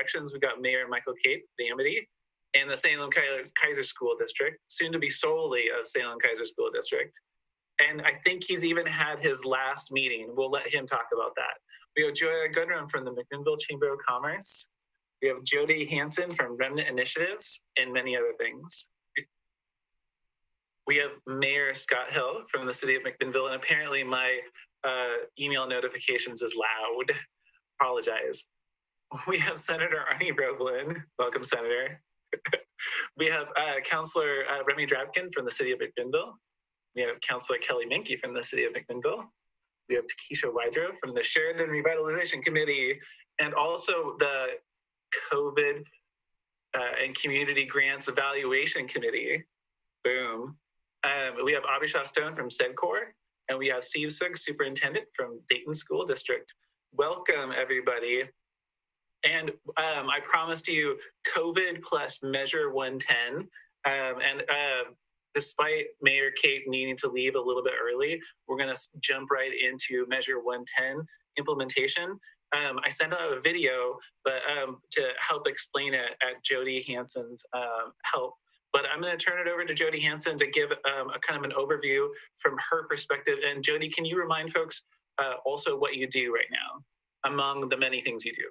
Corrections, we've got Mayor Michael Cape, the Amity, and the Salem Kaiser School District, soon to be solely of Salem Kaiser School District. And I think he's even had his last meeting. We'll let him talk about that. We have Joy Goodrum from the McMinnville Chamber of Commerce. We have Jodi Hansen from Remnant Initiatives and many other things. We have Mayor Scott Hill from the city of McMinnville, and apparently my email notifications is loud. Apologize. We have Senator Arnie Roblin. Welcome, Senator. We have Councillor Remy Drabkin from the city of McMinnville. We have Councillor Kelly Minke from the city of McMinnville. We have Takesha Wydrow from the Sheridan Revitalization Committee, and also the COVID and Community Grants Evaluation Committee. Boom. We have Abhishek Stone from SEDCOR, and we have Steve Sugg, Superintendent from Dayton School District. Welcome, everybody. And I promised you COVID plus Measure 110. Despite Mayor Cape needing to leave a little bit early, we're going to jump right into Measure 110 implementation. I sent out a video, but to help explain it at Jodi Hansen's help. But I'm going to turn it over to Jodi Hansen to give a kind of an overview from her perspective. And Jodi, can you remind folks also what you do right now, among the many things you do?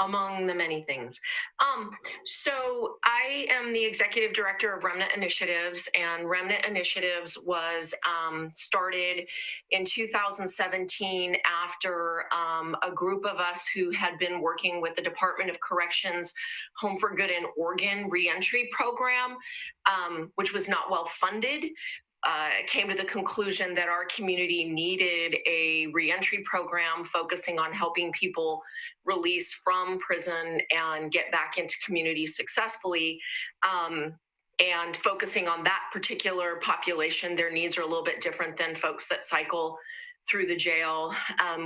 Among the many things. So I am the executive director of Remnant Initiatives, and Remnant Initiatives was started in 2017 after a group of us who had been working with the Department of Corrections Home for Good in Oregon reentry program, which was not well funded. Came to the conclusion that our community needed a reentry program focusing on helping people release from prison and get back into community successfully. And focusing on that particular population, their needs are a little bit different than folks that cycle through the jail.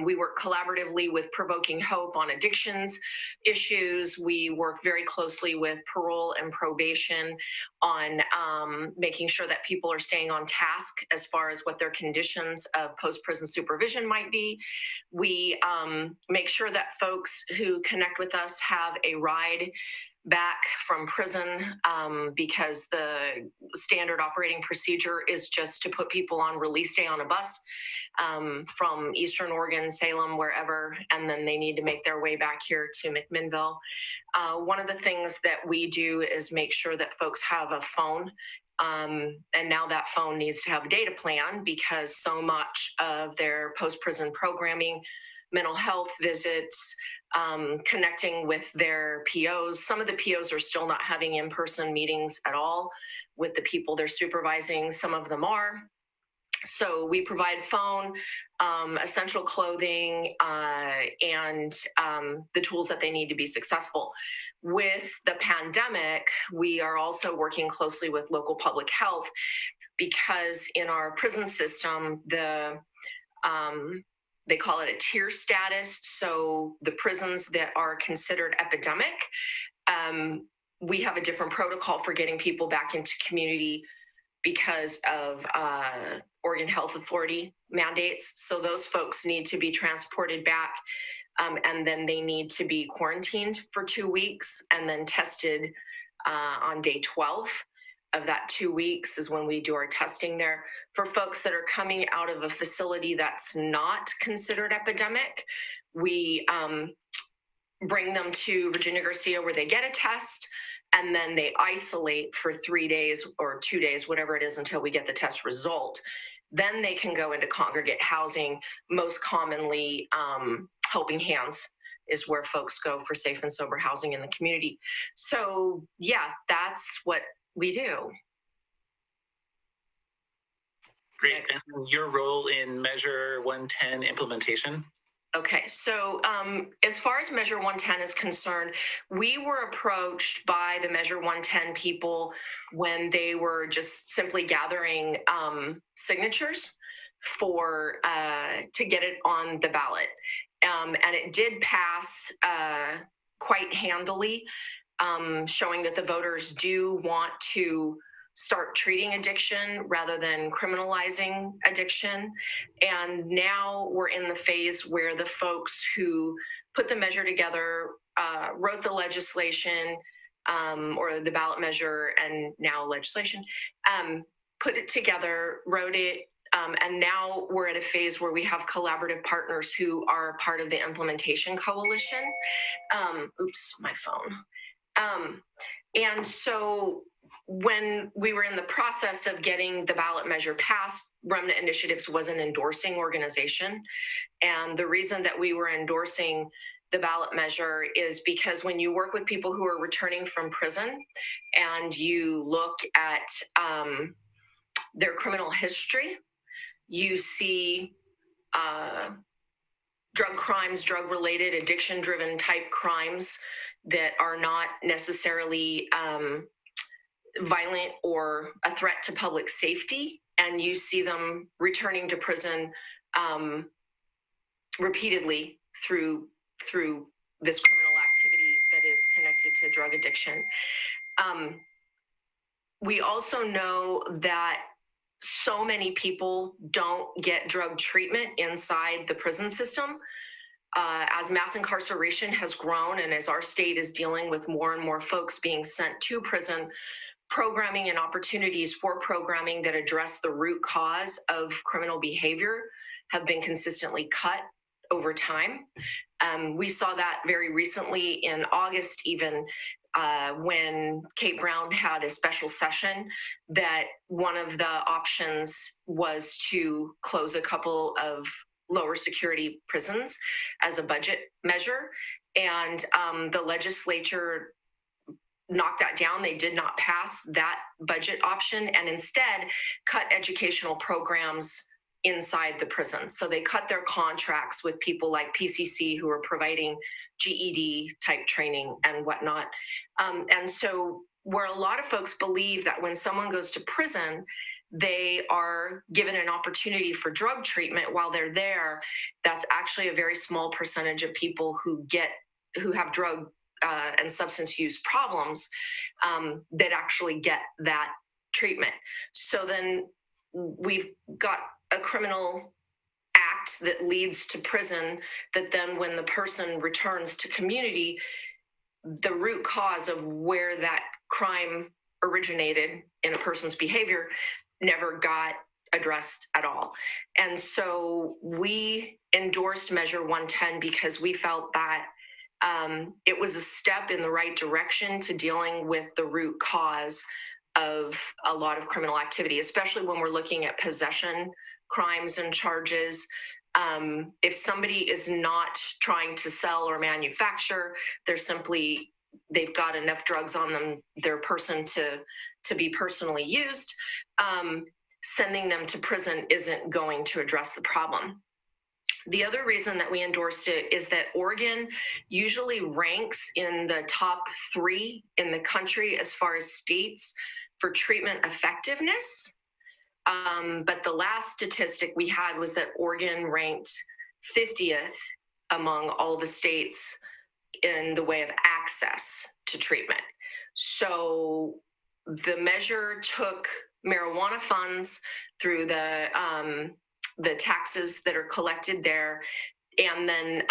We work collaboratively with Provoking Hope on addictions issues. We work very closely with parole and probation on making sure that people are staying on task as far as what their conditions of post-prison supervision might be. We make sure that folks who connect with us have a ride back from prison because the standard operating procedure is just to put people on release day on a bus from Eastern Oregon, Salem, wherever, and then they need to make their way back here to McMinnville. One of the things that we do is make sure that folks have a phone, and now that phone needs to have a data plan because so much of their post-prison programming, mental health visits, connecting with their POs. Some of the POs are still not having in-person meetings at all with the people they're supervising. Some of them are. So we provide phone, essential clothing, and the tools that they need to be successful. With the pandemic, we are also working closely with local public health because in our prison system, they call it a tier status. So the prisons that are considered epidemic, we have a different protocol for getting people back into community because of Oregon Health Authority mandates. So those folks need to be transported back and then they need to be quarantined for 2 weeks and then tested on day 12 of that 2 weeks is when we do our testing there. For folks that are coming out of a facility that's not considered epidemic, we bring them to Virginia Garcia where they get a test and then they isolate for 3 days or 2 days, whatever it is, until we get the test result. Then they can go into congregate housing. Most commonly, Helping Hands is where folks go for safe and sober housing in the community. So yeah, that's what we do. Great. And your role in Measure 110 implementation? Okay, so as far as Measure 110 is concerned, we were approached by the Measure 110 people when they were just simply gathering signatures for to get it on the ballot. And it did pass quite handily, showing that the voters do want to start treating addiction rather than criminalizing addiction. And now we're in the phase where the folks who put the measure together, wrote the legislation, or the ballot measure and now legislation, put it together, wrote it, and now we're at a phase where we have collaborative partners who are part of the implementation coalition. Oops, my phone. And so when we were in the process of getting the ballot measure passed, Remnant Initiatives was an endorsing organization. And the reason that we were endorsing the ballot measure is because when you work with people who are returning from prison and you look at their criminal history, you see drug crimes, drug-related, addiction-driven type crimes that are not necessarily violent or a threat to public safety, and you see them returning to prison repeatedly through this criminal activity that is connected to drug addiction. We also know that so many people don't get drug treatment inside the prison system. As mass incarceration has grown and as our state is dealing with more and more folks being sent to prison, programming and opportunities for programming that address the root cause of criminal behavior have been consistently cut over time. We saw that very recently in August, even when Kate Brown had a special session, that one of the options was to close a couple of lower security prisons as a budget measure. And the legislature knocked that down. They did not pass that budget option and instead cut educational programs inside the prison. So they cut their contracts with people like PCC who are providing GED type training and whatnot. And so where a lot of folks believe that when someone goes to prison, they are given an opportunity for drug treatment while they're there, that's actually a very small percentage of people who have drug and substance use problems that actually get that treatment. So then we've got a criminal act that leads to prison that then when the person returns to community, the root cause of where that crime originated in a person's behavior never got addressed at all. And so we endorsed Measure 110 because we felt that it was a step in the right direction to dealing with the root cause of a lot of criminal activity, especially when we're looking at possession crimes and charges. If somebody is not trying to sell or manufacture, they've got enough drugs on them, their person to be personally used, sending them to prison isn't going to address the problem. The other reason that we endorsed it is that Oregon usually ranks in the top 3 in the country as far as states for treatment effectiveness. But the last statistic we had was that Oregon ranked 50th among all the states in the way of access to treatment. So the measure took marijuana funds through the taxes that are collected there, and then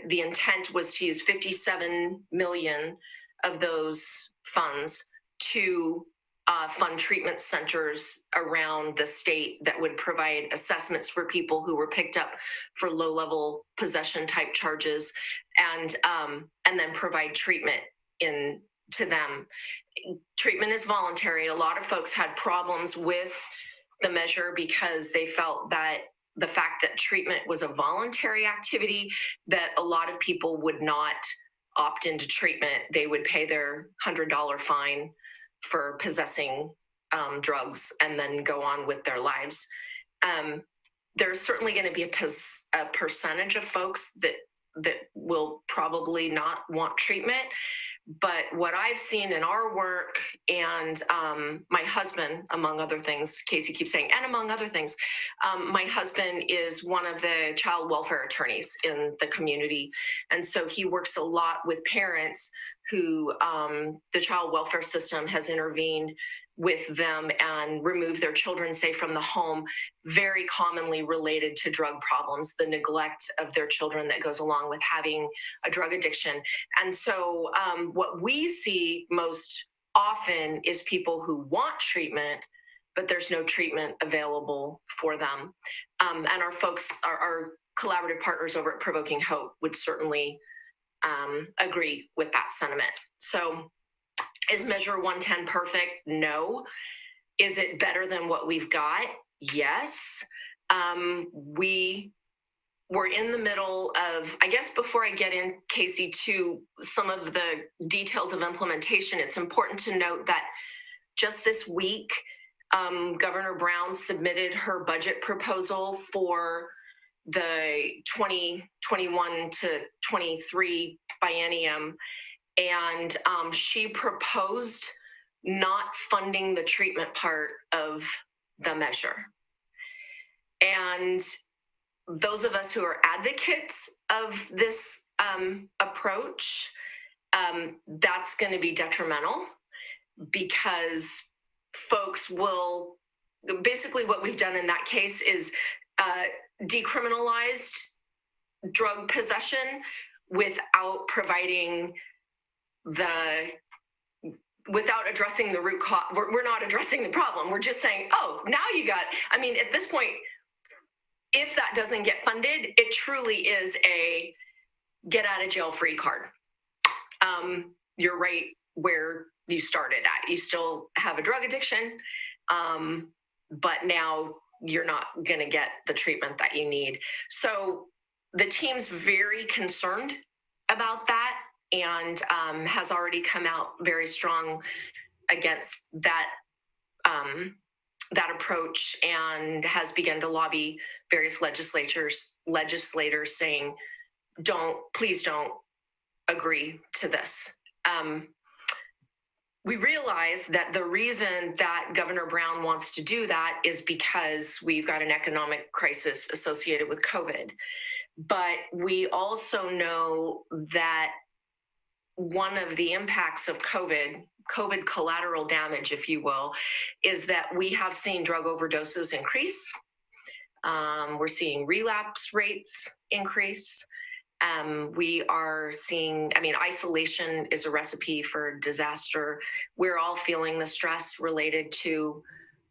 the intent was to use 57 million of those funds to fund treatment centers around the state that would provide assessments for people who were picked up for low-level possession type charges, and then provide treatment to them. Treatment is voluntary. A lot of folks had problems with the measure because they felt that the fact that treatment was a voluntary activity, that a lot of people would not opt into treatment. They would pay their $100 fine for possessing drugs and then go on with their lives. There's certainly going to be a percentage of folks that will probably not want treatment. But what I've seen in our work, and my husband, among other things, Casey keeps saying, and among other things, my husband is one of the child welfare attorneys in the community. And so he works a lot with parents who the child welfare system has intervened with them and removed their children, say, from the home, very commonly related to drug problems, the neglect of their children that goes along with having a drug addiction. And so what we see most often is people who want treatment, but there's no treatment available for them. And our folks, our collaborative partners over at Provoking Hope would certainly agree with that sentiment. So is Measure 110 perfect? No. Is it better than what we've got? Yes. We're in the middle of, I guess before I get in, Casey, to some of the details of implementation, it's important to note that just this week, Governor Brown submitted her budget proposal for the 2021 to 23 biennium, and she proposed not funding the treatment part of the measure. And those of us who are advocates of this approach, that's going to be detrimental, because folks will, basically what we've done in that case is decriminalized drug possession without providing without addressing the root cause. We're not addressing the problem. We're just saying, oh, now you got, I mean, at this point, if that doesn't get funded, it truly is a get out of jail free card. You're right where you started at. You still have a drug addiction, but now you're not going to get the treatment that you need. So the team's very concerned about that, and has already come out very strong against that that approach, and has begun to lobby various legislators saying, please don't agree to this. We realize that the reason that Governor Brown wants to do that is because we've got an economic crisis associated with COVID. But we also know that one of the impacts of COVID collateral damage, if you will, is that we have seen drug overdoses increase. We're seeing relapse rates increase. We are seeing, I mean, isolation is a recipe for disaster. We're all feeling the stress related to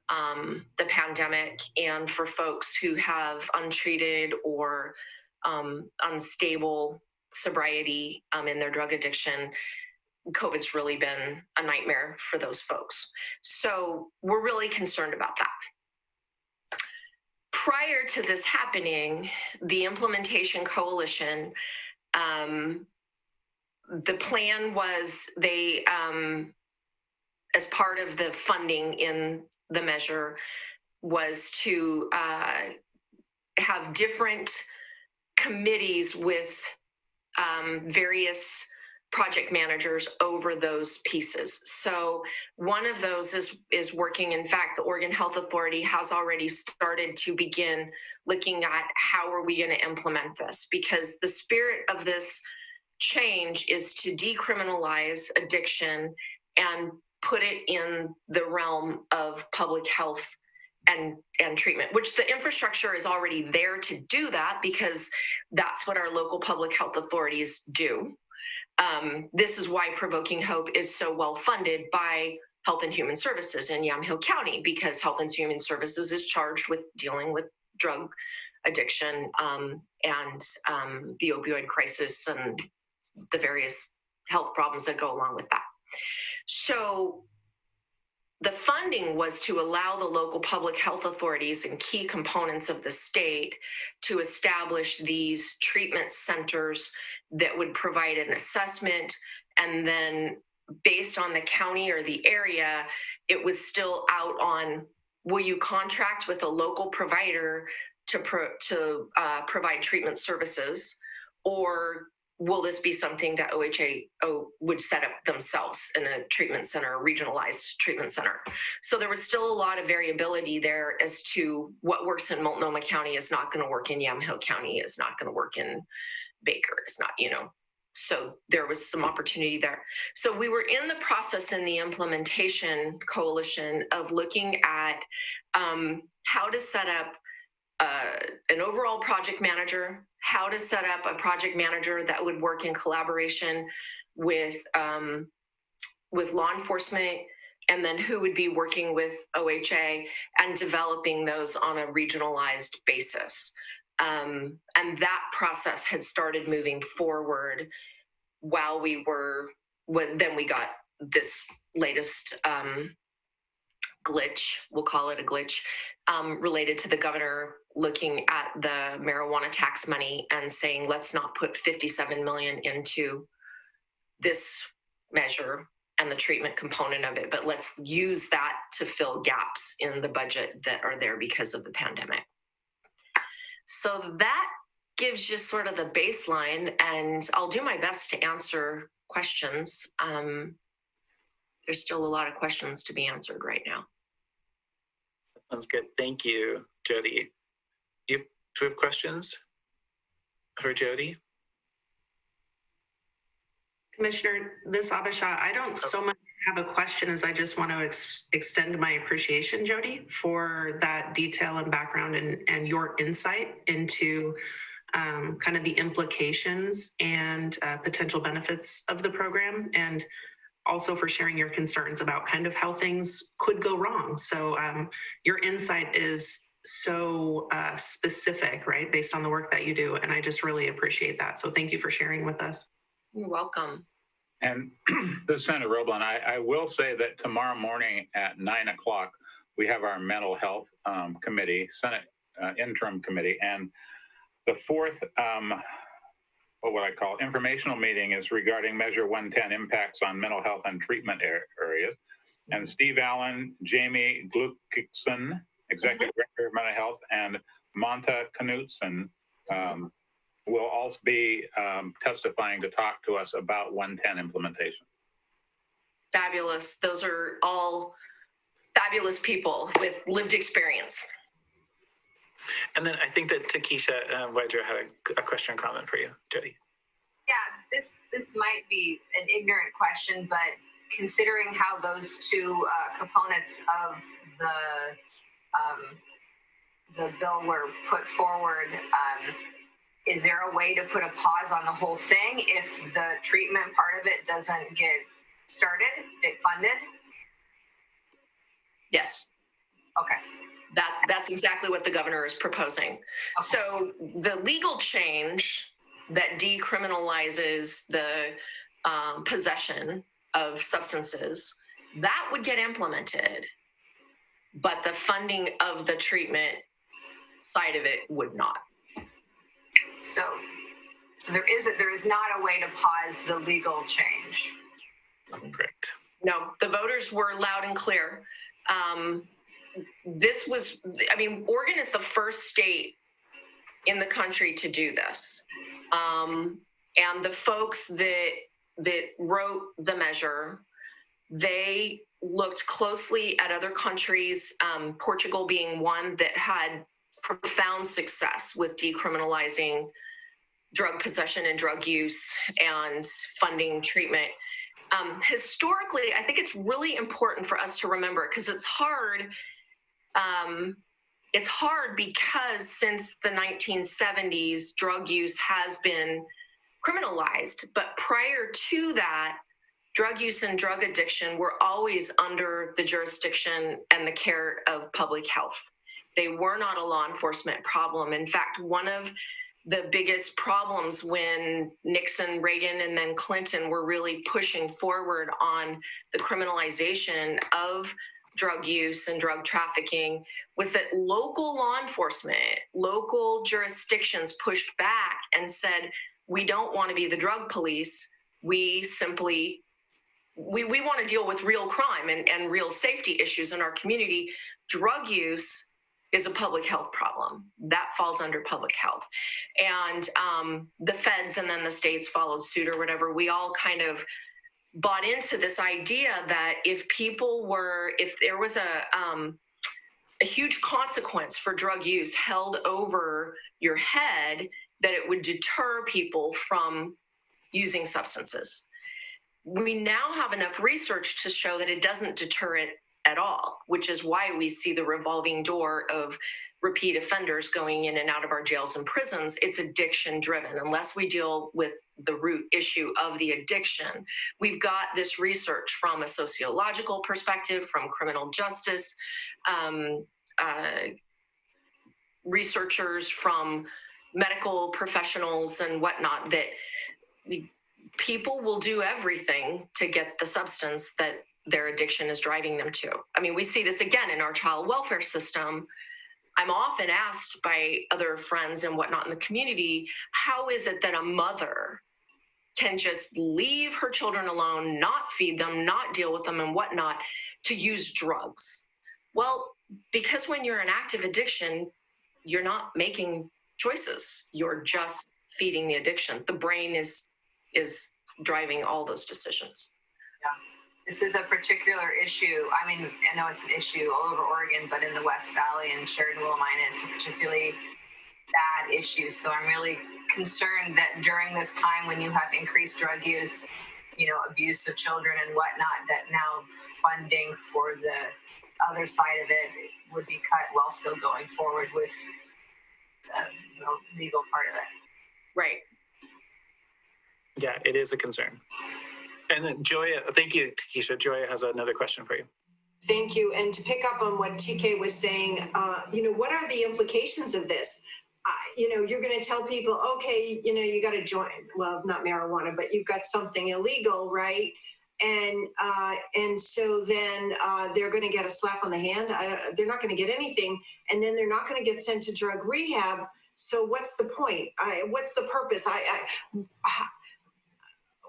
the pandemic, and for folks who have untreated or unstable sobriety in their drug addiction, COVID's really been a nightmare for those folks. So we're really concerned about that. Prior to this happening, the Implementation Coalition, the plan was they, as part of the funding in the measure, was to have different committees with various project managers over those pieces. So one of those is working. In fact, the Oregon Health Authority has already started to begin looking at how are we going to implement this, because the spirit of this change is to decriminalize addiction and put it in the realm of public health and treatment, which the infrastructure is already there to do that, because that's what our local public health authorities do. This is why Provoking Hope is so well funded by Health and Human Services in Yamhill County, because Health and Human Services is charged with dealing with drug addiction and the opioid crisis and the various health problems that go along with that. So the funding was to allow the local public health authorities and key components of the state to establish these treatment centers that would provide an assessment, and then based on the county or the area, it was still out on, will you contract with a local provider to provide treatment services, or will this be something that OHA would set up themselves in a treatment center, a regionalized treatment center? So there was still a lot of variability there as to what works in Multnomah County is not going to work in Yamhill County, is not going to work in Baker. It's not, So there was some opportunity there. So we were in the process in the implementation coalition of looking at how to set up an overall project manager, how to set up a project manager that would work in collaboration with law enforcement, and then who would be working with OHA and developing those on a regionalized basis. And that process had started moving forward while then we got this latest glitch, we'll call it a glitch, related to the governor looking at the marijuana tax money and saying, let's not put 57 million into this measure and the treatment component of it, but let's use that to fill gaps in the budget that are there because of the pandemic. So that gives you sort of the baseline, and I'll do my best to answer questions. There's still a lot of questions to be answered right now. Sounds good. Thank you, Jodi. Do we have questions for Jodi? Commissioner, this Abisha, I don't so much have a question as I just want to extend my appreciation, Jodi, for that detail and background and your insight into kind of the implications and potential benefits of the program, and also for sharing your concerns about kind of how things could go wrong. So your insight is so specific, right, based on the work that you do, and I just really appreciate that. So thank you for sharing with us. You're welcome. And this is Senator Roblin. I will say that tomorrow morning at 9 o'clock, we have our mental health committee, Senate interim committee. And the fourth, what would I call informational meeting is regarding Measure 110 impacts on mental health and treatment areas. And Steve Allen, Jamie Glukikson, Executive Director of Mental Health, and Monta Knutson will also be testifying to talk to us about 110 implementation. Fabulous. Those are all fabulous people with lived experience. And then I think that Takesha Wedger had a question or comment for you, Jodi. Yeah, this might be an ignorant question, but considering how those two components of the bill were put forward, is there a way to put a pause on the whole thing if the treatment part of it doesn't get started, get funded? Yes. Okay. That's exactly what the governor is proposing. Okay. So the legal change that decriminalizes the possession of substances, that would get implemented, but the funding of the treatment side of it would not. So there is not a way to pause the legal change. Correct. No, the voters were loud and clear. Oregon is the first state in the country to do this. And the folks that wrote the measure, they looked closely at other countries, Portugal being one that had profound success with decriminalizing drug possession and drug use and funding treatment. Historically, I think it's really important for us to remember, because it's hard. It's hard because since the 1970s, drug use has been criminalized. But prior to that, drug use and drug addiction were always under the jurisdiction and the care of public health. They were not a law enforcement problem. In fact, one of the biggest problems when Nixon, Reagan, and then Clinton were really pushing forward on the criminalization of drug use and drug trafficking was that local law enforcement, local jurisdictions pushed back and said, we don't want to be the drug police. We simply, we want to deal with real crime and real safety issues in our community. Drug use is a public health problem. That falls under public health. And the feds and then the states followed suit or whatever. We all kind of bought into this idea that if there was a huge consequence for drug use held over your head, that it would deter people from using substances. We now have enough research to show that it doesn't deter it at all, which is why we see the revolving door of repeat offenders going in and out of our jails and prisons. It's addiction driven. Unless we deal with the root issue of the addiction, we've got this research from a sociological perspective, from criminal justice, researchers, from medical professionals and whatnot, that people will do everything to get the substance that their addiction is driving them to. I mean, we see this again in our child welfare system. I'm often asked by other friends and whatnot in the community, how is it that a mother can just leave her children alone, not feed them, not deal with them and whatnot, to use drugs? Well, because when you're in active addiction, you're not making choices. You're just feeding the addiction. The brain is driving all those decisions. Yeah. This is a particular issue. I mean, I know it's an issue all over Oregon, but in the West Valley and Sheridan Willamina, it's a particularly bad issue. So I'm really concerned that during this time when you have increased drug use, abuse of children and whatnot, that now funding for the other side of it would be cut while still going forward with the legal part of it. Right. Yeah, it is a concern. And then Joya, thank you, Takesha. Joya has another question for you. Thank you. And to pick up on what TK was saying, what are the implications of this? You're going to tell people, okay, you got to join, well, not marijuana, but you've got something illegal, right? And so then they're going to get a slap on the hand. They're not going to get anything. And then they're not going to get sent to drug rehab. So what's the point? What's the purpose?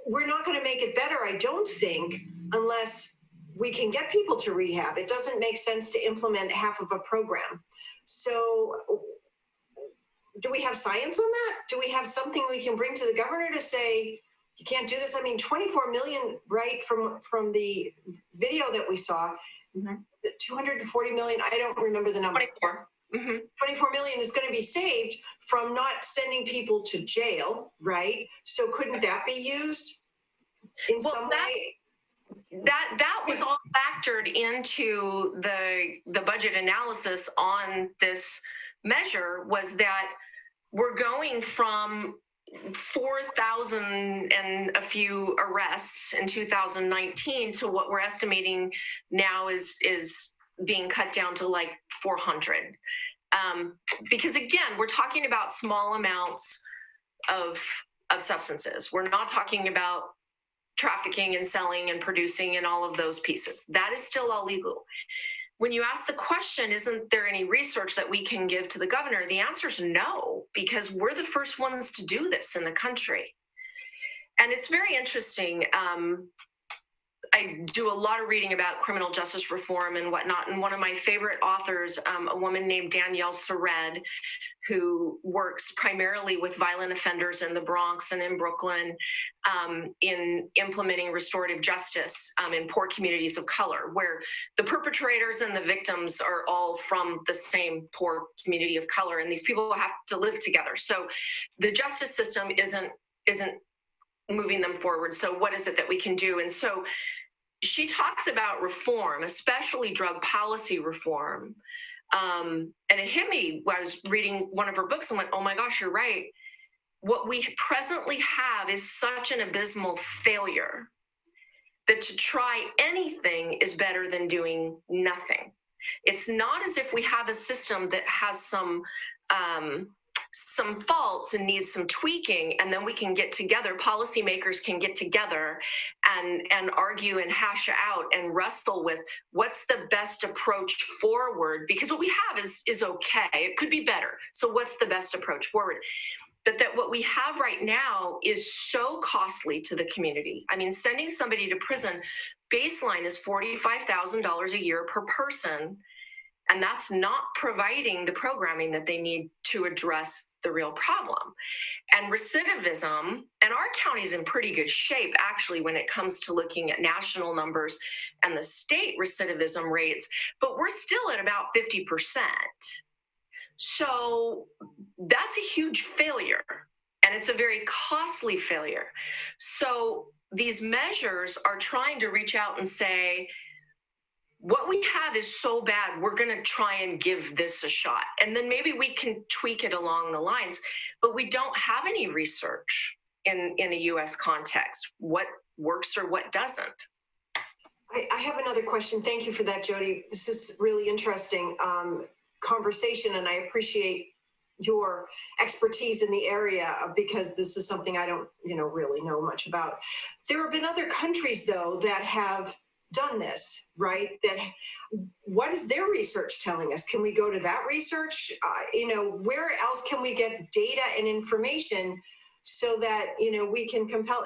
We're not going to make it better, I don't think, unless we can get people to rehab. It doesn't make sense to implement half of a program. So do we have science on that? Do we have something we can bring to the governor to say, you can't do this? I mean, 24 million, right, from the video that we saw, 240 million, I don't remember the number. 24. 24 million is going to be saved from not sending people to jail, right? So couldn't that be used in some way? That was all factored into the budget analysis on this measure, was that we're going from 4,000 and a few arrests in 2019 to what we're estimating now is being cut down to like 400. Because again, we're talking about small amounts of substances. We're not talking about trafficking and selling and producing and all of those pieces. That is still all legal. When you ask the question, isn't there any research that we can give to the governor? The answer is no, because we're the first ones to do this in the country. And it's very interesting. I do a lot of reading about criminal justice reform and whatnot. And one of my favorite authors, a woman named Danielle Sered, who works primarily with violent offenders in the Bronx and in Brooklyn, in implementing restorative justice in poor communities of color, where the perpetrators and the victims are all from the same poor community of color, and these people have to live together. So the justice system isn't moving them forward. So what is it that we can do? And so she talks about reform, especially drug policy reform. And it hit me when I was reading one of her books and went, oh my gosh, you're right. What we presently have is such an abysmal failure that to try anything is better than doing nothing. It's not as if we have a system that has some faults and needs some tweaking, and then we can get together, policymakers can get together and argue and hash out and wrestle with what's the best approach forward, because what we have is okay. It could be better. So what's the best approach forward? But that what we have right now is so costly to the community. I mean, sending somebody to prison, baseline is $45,000 a year per person. And that's not providing the programming that they need to address the real problem. And recidivism, and our county's in pretty good shape, actually, when it comes to looking at national numbers and the state recidivism rates, but we're still at about 50%. So that's a huge failure. And it's a very costly failure. So these measures are trying to reach out and say, what we have is so bad, we're going to try and give this a shot. And then maybe we can tweak it along the lines, but we don't have any research in a US context, what works or what doesn't. I have another question. Thank you for that, Jodi. This is really interesting conversation, and I appreciate your expertise in the area because this is something I don't, really know much about. There have been other countries, though, that have done this, right? What is their research telling us? Can we go to that research? Where else can we get data and information so that we can compel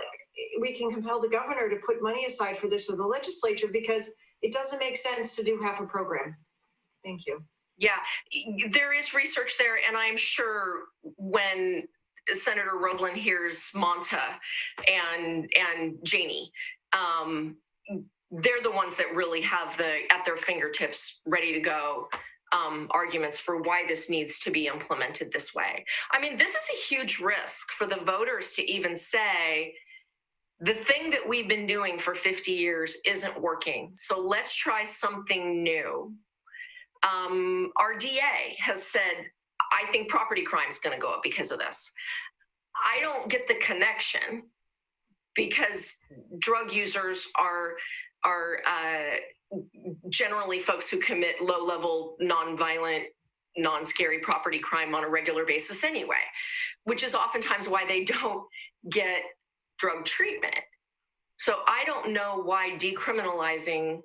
the governor to put money aside for this, or the legislature, because it doesn't make sense to do half a program. Thank you. Yeah, there is research there, and I'm sure when Senator Roblin hears Monta and Janie, they're the ones that really have at their fingertips ready to go arguments for why this needs to be implemented this way. I mean, this is a huge risk for the voters to even say, the thing that we've been doing for 50 years isn't working, so let's try something new. Our DA has said, I think property crime is going to go up because of this. I don't get the connection, because drug users are generally folks who commit low-level, non-violent, non-scary property crime on a regular basis anyway, which is oftentimes why they don't get drug treatment. So I don't know why decriminalizing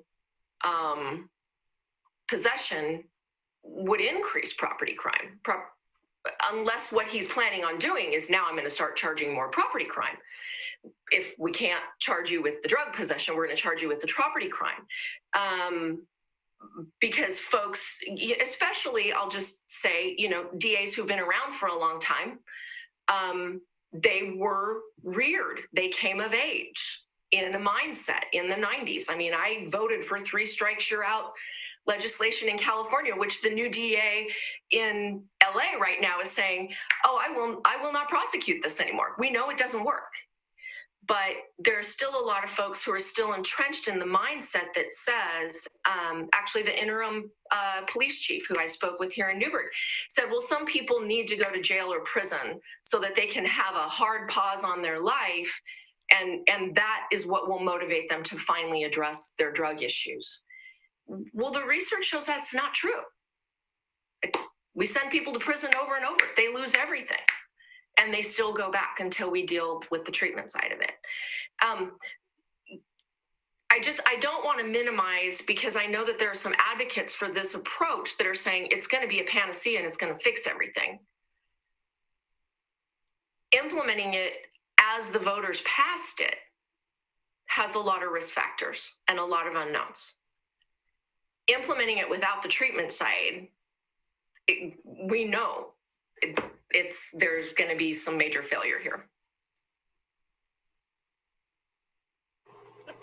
possession would increase property crime, unless what he's planning on doing is, now I'm going to start charging more property crime. If we can't charge you with the drug possession, we're going to charge you with the property crime. Because folks, especially, I'll just say, DAs who've been around for a long time, they were reared, they came of age in a mindset in the 90s. I mean, I voted for 3 strikes you're out legislation in California, which the new DA in LA right now is saying, oh, I will not prosecute this anymore. We know it doesn't work. But there are still a lot of folks who are still entrenched in the mindset that says, actually the interim police chief who I spoke with here in Newburgh said, well, some people need to go to jail or prison so that they can have a hard pause on their life. And that is what will motivate them to finally address their drug issues. Well, the research shows that's not true. We send people to prison over and over. They lose everything. And they still go back until we deal with the treatment side of it. I don't want to minimize, because I know that there are some advocates for this approach that are saying it's going to be a panacea and it's going to fix everything. Implementing it as the voters passed it has a lot of risk factors and a lot of unknowns. Implementing it without the treatment side, we know there's going to be some major failure here.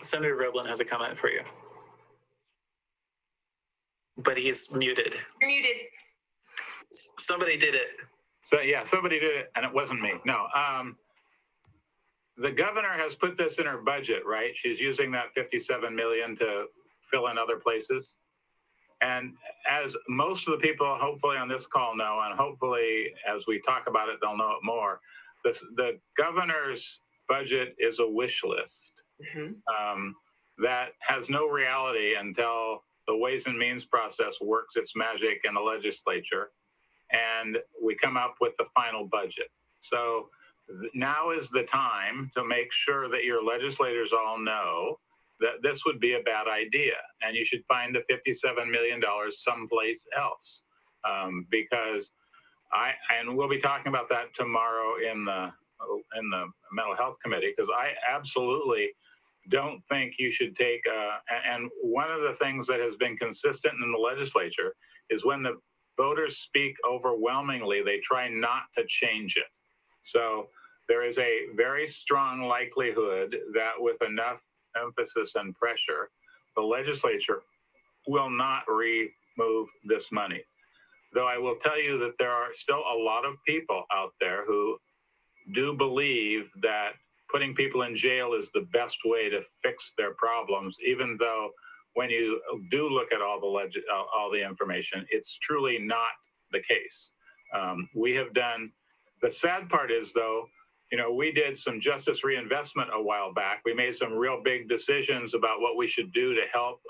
Senator Roblin has a comment for you, but he's muted. You're muted. Somebody did it. So yeah, somebody did it, and it wasn't me. No, the governor has put this in her budget, right? She's using that $57 million to fill in other places. And as most of the people hopefully on this call know, and hopefully as we talk about it, they'll know it more, the governor's budget is a wish list that has no reality until the Ways and Means process works its magic in the legislature and we come up with the final budget. So now is the time to make sure that your legislators all know that this would be a bad idea, and you should find the $57 million someplace else, because and we'll be talking about that tomorrow in the mental health committee, because I absolutely don't think you should take and one of the things that has been consistent in the legislature is when the voters speak overwhelmingly, they try not to change it. So there is a very strong likelihood that with enough emphasis and pressure, the legislature will not remove this money. Though I will tell you that there are still a lot of people out there who do believe that putting people in jail is the best way to fix their problems, even though when you do look at all the information, it's truly not the case. We have done, the sad part is though, you know, we did some justice reinvestment a while back. We made some real big decisions about what we should do to help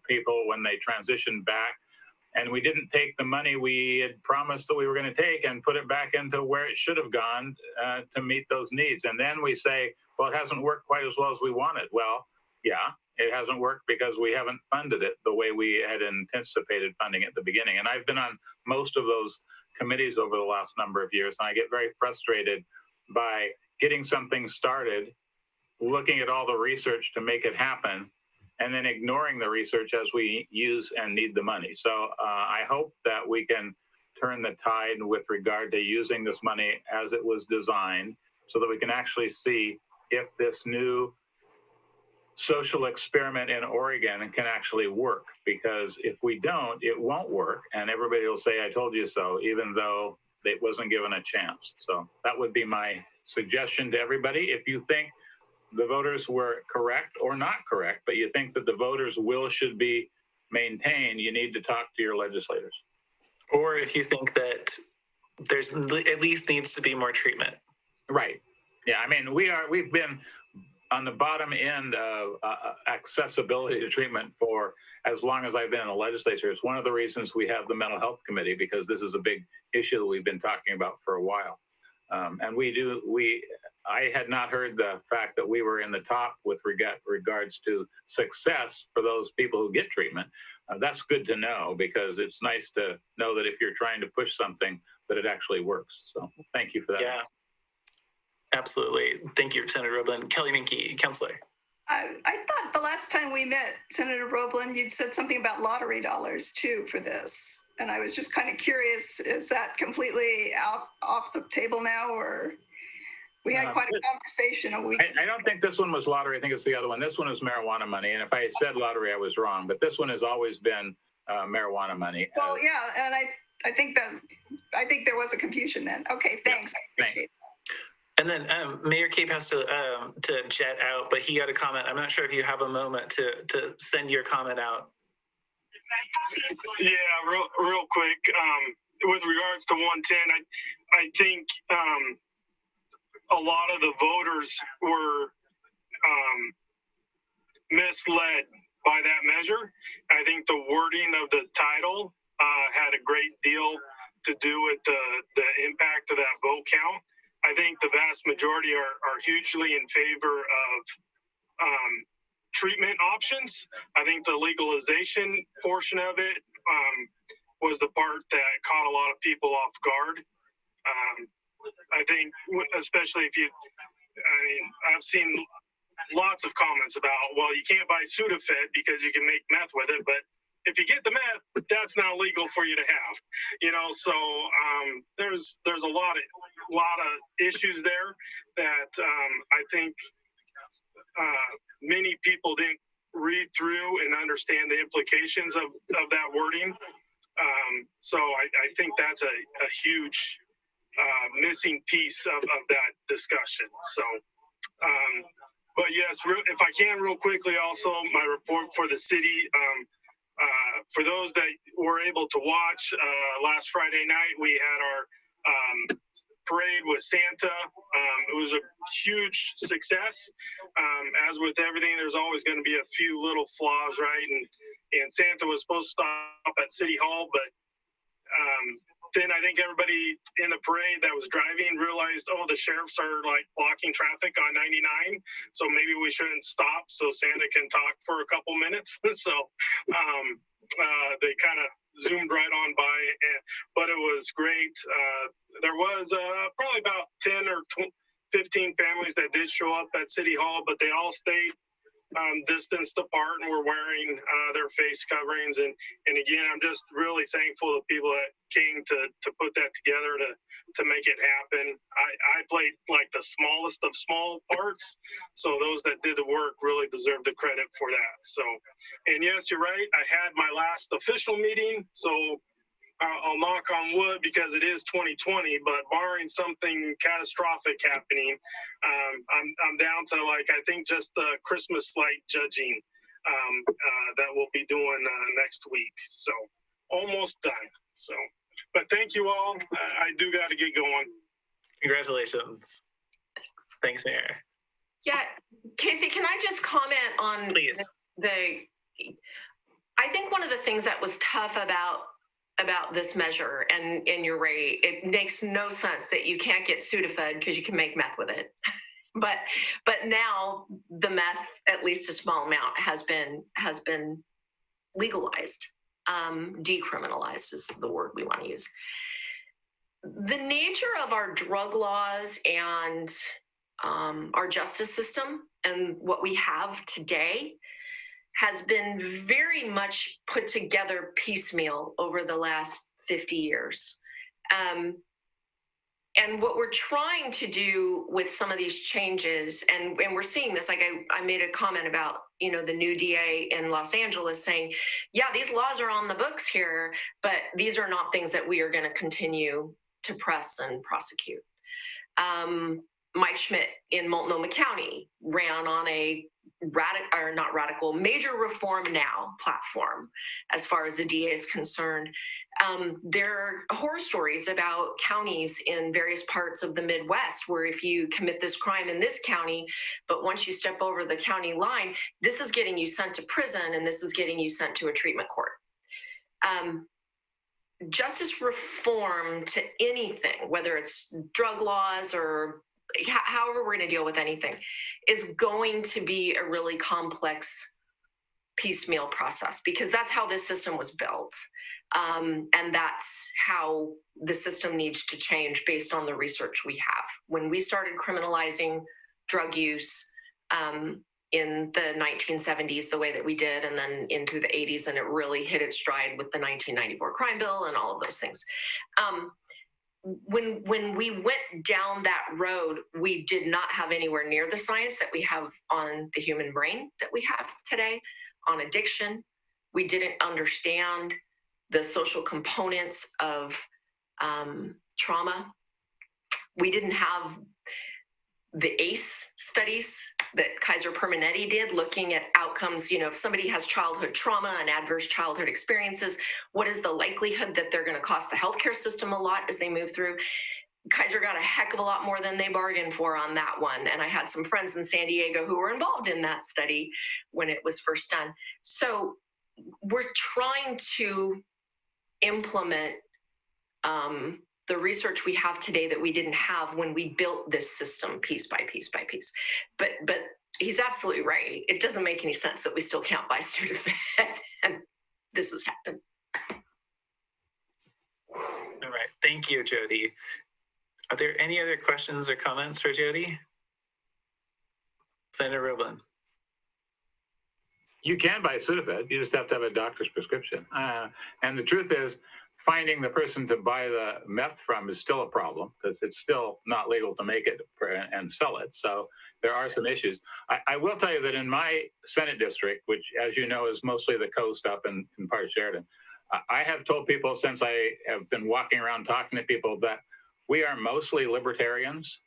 people when they transition back. And we didn't take the money we had promised that we were going to take and put it back into where it should have gone to meet those needs. And then we say, well, it hasn't worked quite as well as we wanted. Well, yeah, it hasn't worked because we haven't funded it the way we had anticipated funding at the beginning. And I've been on most of those committees over the last number of years, and I get very frustrated by getting something started, looking at all the research to make it happen, and then ignoring the research as we use and need the money. So I hope that we can turn the tide with regard to using this money as it was designed so that we can actually see if this new social experiment in Oregon can actually work. Because if we don't, it won't work. And everybody will say, I told you so, even though it wasn't given a chance. So that would be my suggestion to everybody. If you think the voters were correct or not correct, but you think that the voters' will should be maintained, you need to talk to your legislators. Or if you think that there's at least needs to be more treatment. Right. Yeah. I mean, we've been on the bottom end of accessibility to treatment for as long as I've been in the legislature. It's one of the reasons we have the mental health committee, because this is a big issue that we've been talking about for a while. And I had not heard the fact that we were in the top with regards to success for those people who get treatment. That's good to know, because it's nice to know that if you're trying to push something, that it actually works. So thank you for that. Yeah, absolutely. Thank you, Senator Roblin. Kelly Minke, Councilor. I thought the last time we met, Senator Roblin, you'd said something about lottery dollars too for this. And I was just kind of curious, is that completely off the table now, or? We had quite a conversation a week. I don't think this one was lottery. I think it's the other one. This one is marijuana money. And if I said lottery, I was wrong. But this one has always been marijuana money. Well, yeah, and I think there was a confusion then. Okay, thanks. Yeah, I appreciate that. And then Mayor Cape has to jet out, but he got a comment. I'm not sure if you have a moment to send your comment out. Yeah, real quick. With regards to 110, I think a lot of the voters were misled by that measure. I think the wording of the title had a great deal to do with the impact of that vote count. I think the vast majority are hugely in favor of treatment options. I think the legalization portion of it was the part that caught a lot of people off guard. I think, especially I've seen lots of comments about, well, you can't buy Sudafed because you can make meth with it, but if you get the meth, that's now legal for you to have, so there's a lot of issues there that I think many people didn't read through and understand the implications of that wording. So I think that's a huge missing piece of that discussion. So, but yes, if I can real quickly, also my report for the city, for those that were able to watch, last Friday night, we had our parade with Santa. It was a huge success. As with everything, there's always going to be a few little flaws, right? And Santa was supposed to stop at City Hall, but then I think everybody in the parade that was driving realized, oh, the sheriffs are like blocking traffic on 99, so maybe we shouldn't stop so Santa can talk for a couple minutes. So they kind of zoomed right on by, but it was great. There was probably about 10 or 15 families that did show up at City Hall, but they all stayed distanced apart and were wearing their face coverings. And again, I'm just really thankful to people that came to put that together to make it happen. I played like the smallest of small parts, so those that did the work really deserve the credit for that. So, and yes, you're right, I had my last official meeting, so I'll knock on wood because it is 2020, but barring something catastrophic happening, I'm down to like, I think just the Christmas light judging that we'll be doing next week. So almost done. So, but thank you all. I do got to get going. Congratulations. Thanks, Mayor. Yeah, Casey, can I just comment on Please. I think one of the things that was tough about this measure, and you're right, it makes no sense that you can't get Sudafed because you can make meth with it. But now the meth, at least a small amount, has been legalized, decriminalized is the word we want to use. The nature of our drug laws and our justice system and what we have today has been very much put together piecemeal over the last 50 years. And what we're trying to do with some of these changes, and we're seeing this, like I made a comment about, the new DA in Los Angeles saying, yeah, these laws are on the books here, but these are not things that we are going to continue to press and prosecute. Mike Schmidt in Multnomah County ran on a major reform now platform as far as the DA is concerned. There are horror stories about counties in various parts of the Midwest where if you commit this crime in this county, but once you step over the county line, this is getting you sent to prison and this is getting you sent to a treatment court. Justice reform to anything, whether it's drug laws or however we're going to deal with anything, is going to be a really complex piecemeal process because that's how this system was built. And that's how the system needs to change based on the research we have. When we started criminalizing drug use in the 1970s, the way that we did, and then into the 80s, and it really hit its stride with the 1994 crime bill and all of those things. When we went down that road, we did not have anywhere near the science that we have on the human brain that we have today, on addiction. We didn't understand the social components of trauma. We didn't have the ACE studies that Kaiser Permanente did, looking at outcomes. If somebody has childhood trauma and adverse childhood experiences, what is the likelihood that they're going to cost the healthcare system a lot as they move through? Kaiser got a heck of a lot more than they bargained for on that one. And I had some friends in San Diego who were involved in that study when it was first done. So we're trying to implement the research we have today that we didn't have when we built this system piece by piece by piece. But he's absolutely right. It doesn't make any sense that we still can't buy Sudafed, and this has happened. All right. Thank you, Jodi. Are there any other questions or comments for Jodi? Senator Roblin. You can buy Sudafed. You just have to have a doctor's prescription. And the truth is, finding the person to buy the meth from is still a problem because it's still not legal to make it and sell it. So there are some issues. I will tell you that in my Senate district, which, as you know, is mostly the coast up in part of Sheridan, I have told people since I have been walking around talking to people that we are mostly libertarians.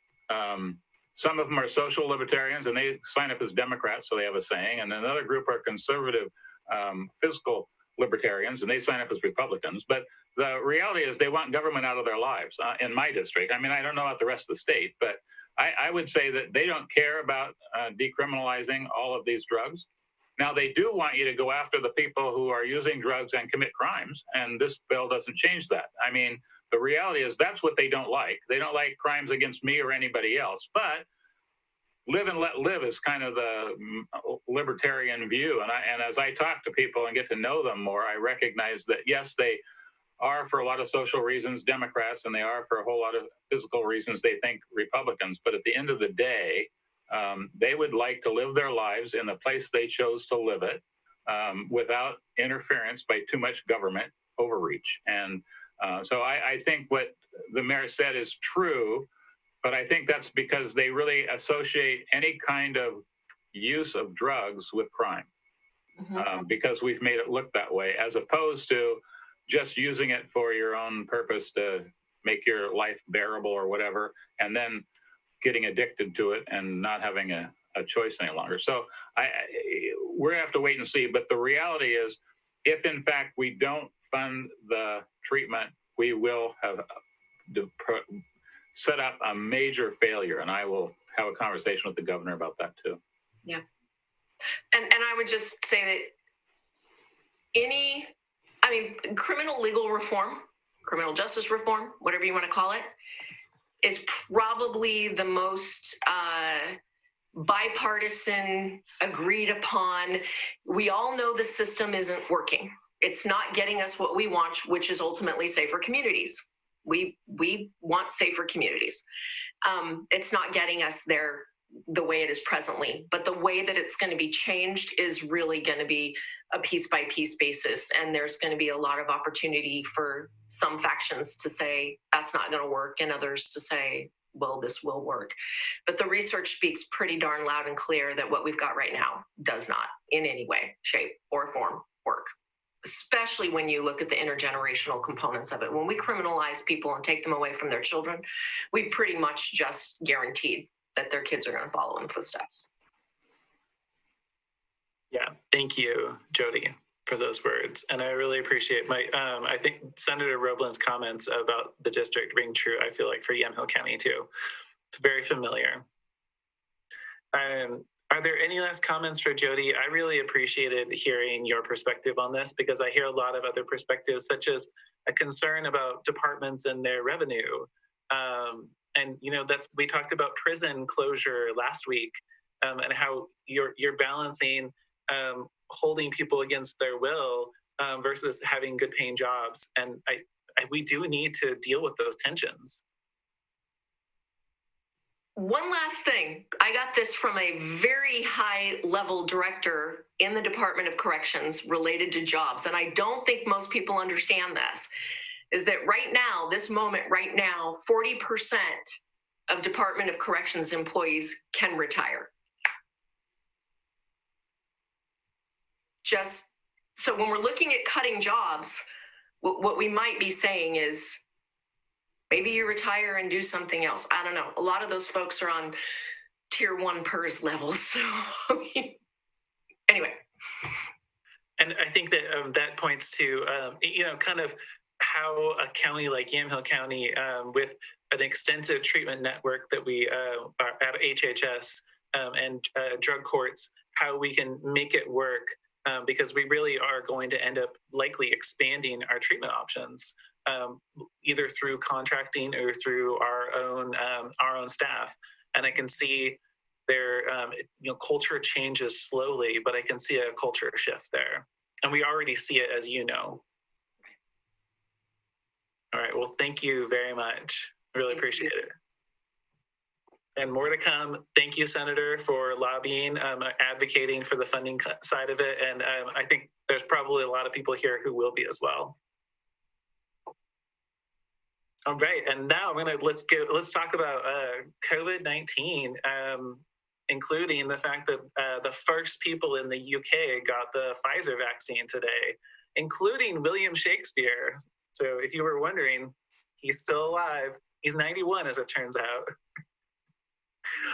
Some of them are social libertarians and they sign up as Democrats, so they have a saying. And another group are conservative fiscal libertarians and they sign up as Republicans. But the reality is they want government out of their lives in my district. I mean, I don't know about the rest of the state, but I would say that they don't care about decriminalizing all of these drugs. Now, they do want you to go after the people who are using drugs and commit crimes, and this bill doesn't change that. I mean, the reality is that's what they don't like. They don't like crimes against me or anybody else, but live and let live is kind of the libertarian view. And as I talk to people and get to know them more, I recognize that, yes, they are for a lot of social reasons Democrats, and they are for a whole lot of physical reasons they think Republicans. But at the end of the day, they would like to live their lives in the place they chose to live it without interference by too much government overreach. And so I think what the mayor said is true, but I think that's because they really associate any kind of use of drugs with crime, because we've made it look that way, as opposed to just using it for your own purpose to make your life bearable or whatever, and then getting addicted to it and not having a choice any longer. So we're gonna have to wait and see. But the reality is, if in fact we don't fund the treatment, we will have set up a major failure. And I will have a conversation with the governor about that too. Yeah. And I would just say that criminal legal reform, criminal justice reform, whatever you want to call it, is probably the most bipartisan, agreed upon. We all know the system isn't working. It's not getting us what we want, which is ultimately safer communities. We want safer communities. It's not getting us there the way it is presently, but the way that it's going to be changed is really going to be a piece by piece basis. And there's going to be a lot of opportunity for some factions to say that's not going to work, and others to say, well, this will work. But the research speaks pretty darn loud and clear that what we've got right now does not in any way, shape, or form work, especially when you look at the intergenerational components of it. When we criminalize people and take them away from their children, we pretty much just guaranteed that their kids are going to follow in footsteps. Yeah, thank you, Jodi, for those words. And I really appreciate I think Senator Roblin's comments about the district ring true, I feel like, for Yamhill County too. It's very familiar. Are there any last comments for Jodi? I really appreciated hearing your perspective on this, because I hear a lot of other perspectives, such as a concern about departments and their revenue. And we talked about prison closure last week, and how you're balancing holding people against their will versus having good paying jobs. And we do need to deal with those tensions. One last thing, I got this from a very high level director in the Department of Corrections related to jobs. And I don't think most people understand this, is that right now, this moment right now, 40% of Department of Corrections employees can retire. Just so when we're looking at cutting jobs, what we might be saying is, maybe you retire and do something else. I don't know. A lot of those folks are on tier 1 PERS levels. So anyway. And I think that that points to, kind of how a county like Yamhill County, with an extensive treatment network that we are at HHS and drug courts, how we can make it work, because we really are going to end up likely expanding our treatment options. Either through contracting or through our own staff. And I can see their culture changes slowly, but I can see a culture shift there. And we already see it, as you know. All right, well, thank you very much. Really appreciate it. And more to come. Thank you, Senator, for lobbying, advocating for the funding side of it. And I think there's probably a lot of people here who will be as well. All right, and now let's talk about COVID-19, including the fact that the first people in the UK got the Pfizer vaccine today, including William Shakespeare. So if you were wondering, he's still alive. He's 91, as it turns out.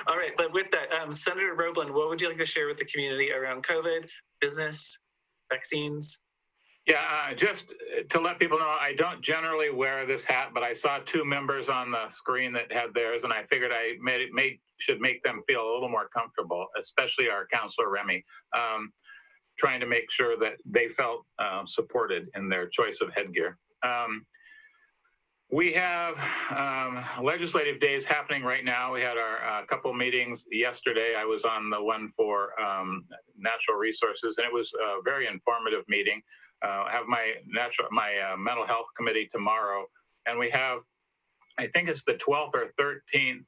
All right, but with that, Senator Roblin, what would you like to share with the community around COVID, business, vaccines? Yeah, just to let people know, I don't generally wear this hat, but I saw 2 members on the screen that had theirs, and I figured I should make them feel a little more comfortable, especially our Councillor Remy, trying to make sure that they felt supported in their choice of headgear. We have legislative days happening right now. We had our couple meetings yesterday. I was on the one for natural resources, and it was a very informative meeting. I have my mental health committee tomorrow, and we have, I think it's the 12th or 13th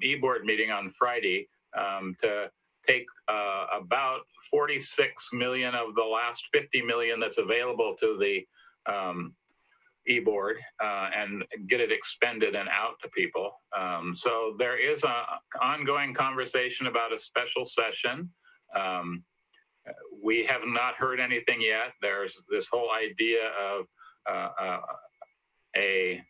e-board meeting on Friday to take about 46 million of the last 50 million that's available to the e-board and get it expended and out to people. So there is an ongoing conversation about a special session. We have not heard anything yet. There's this whole idea of a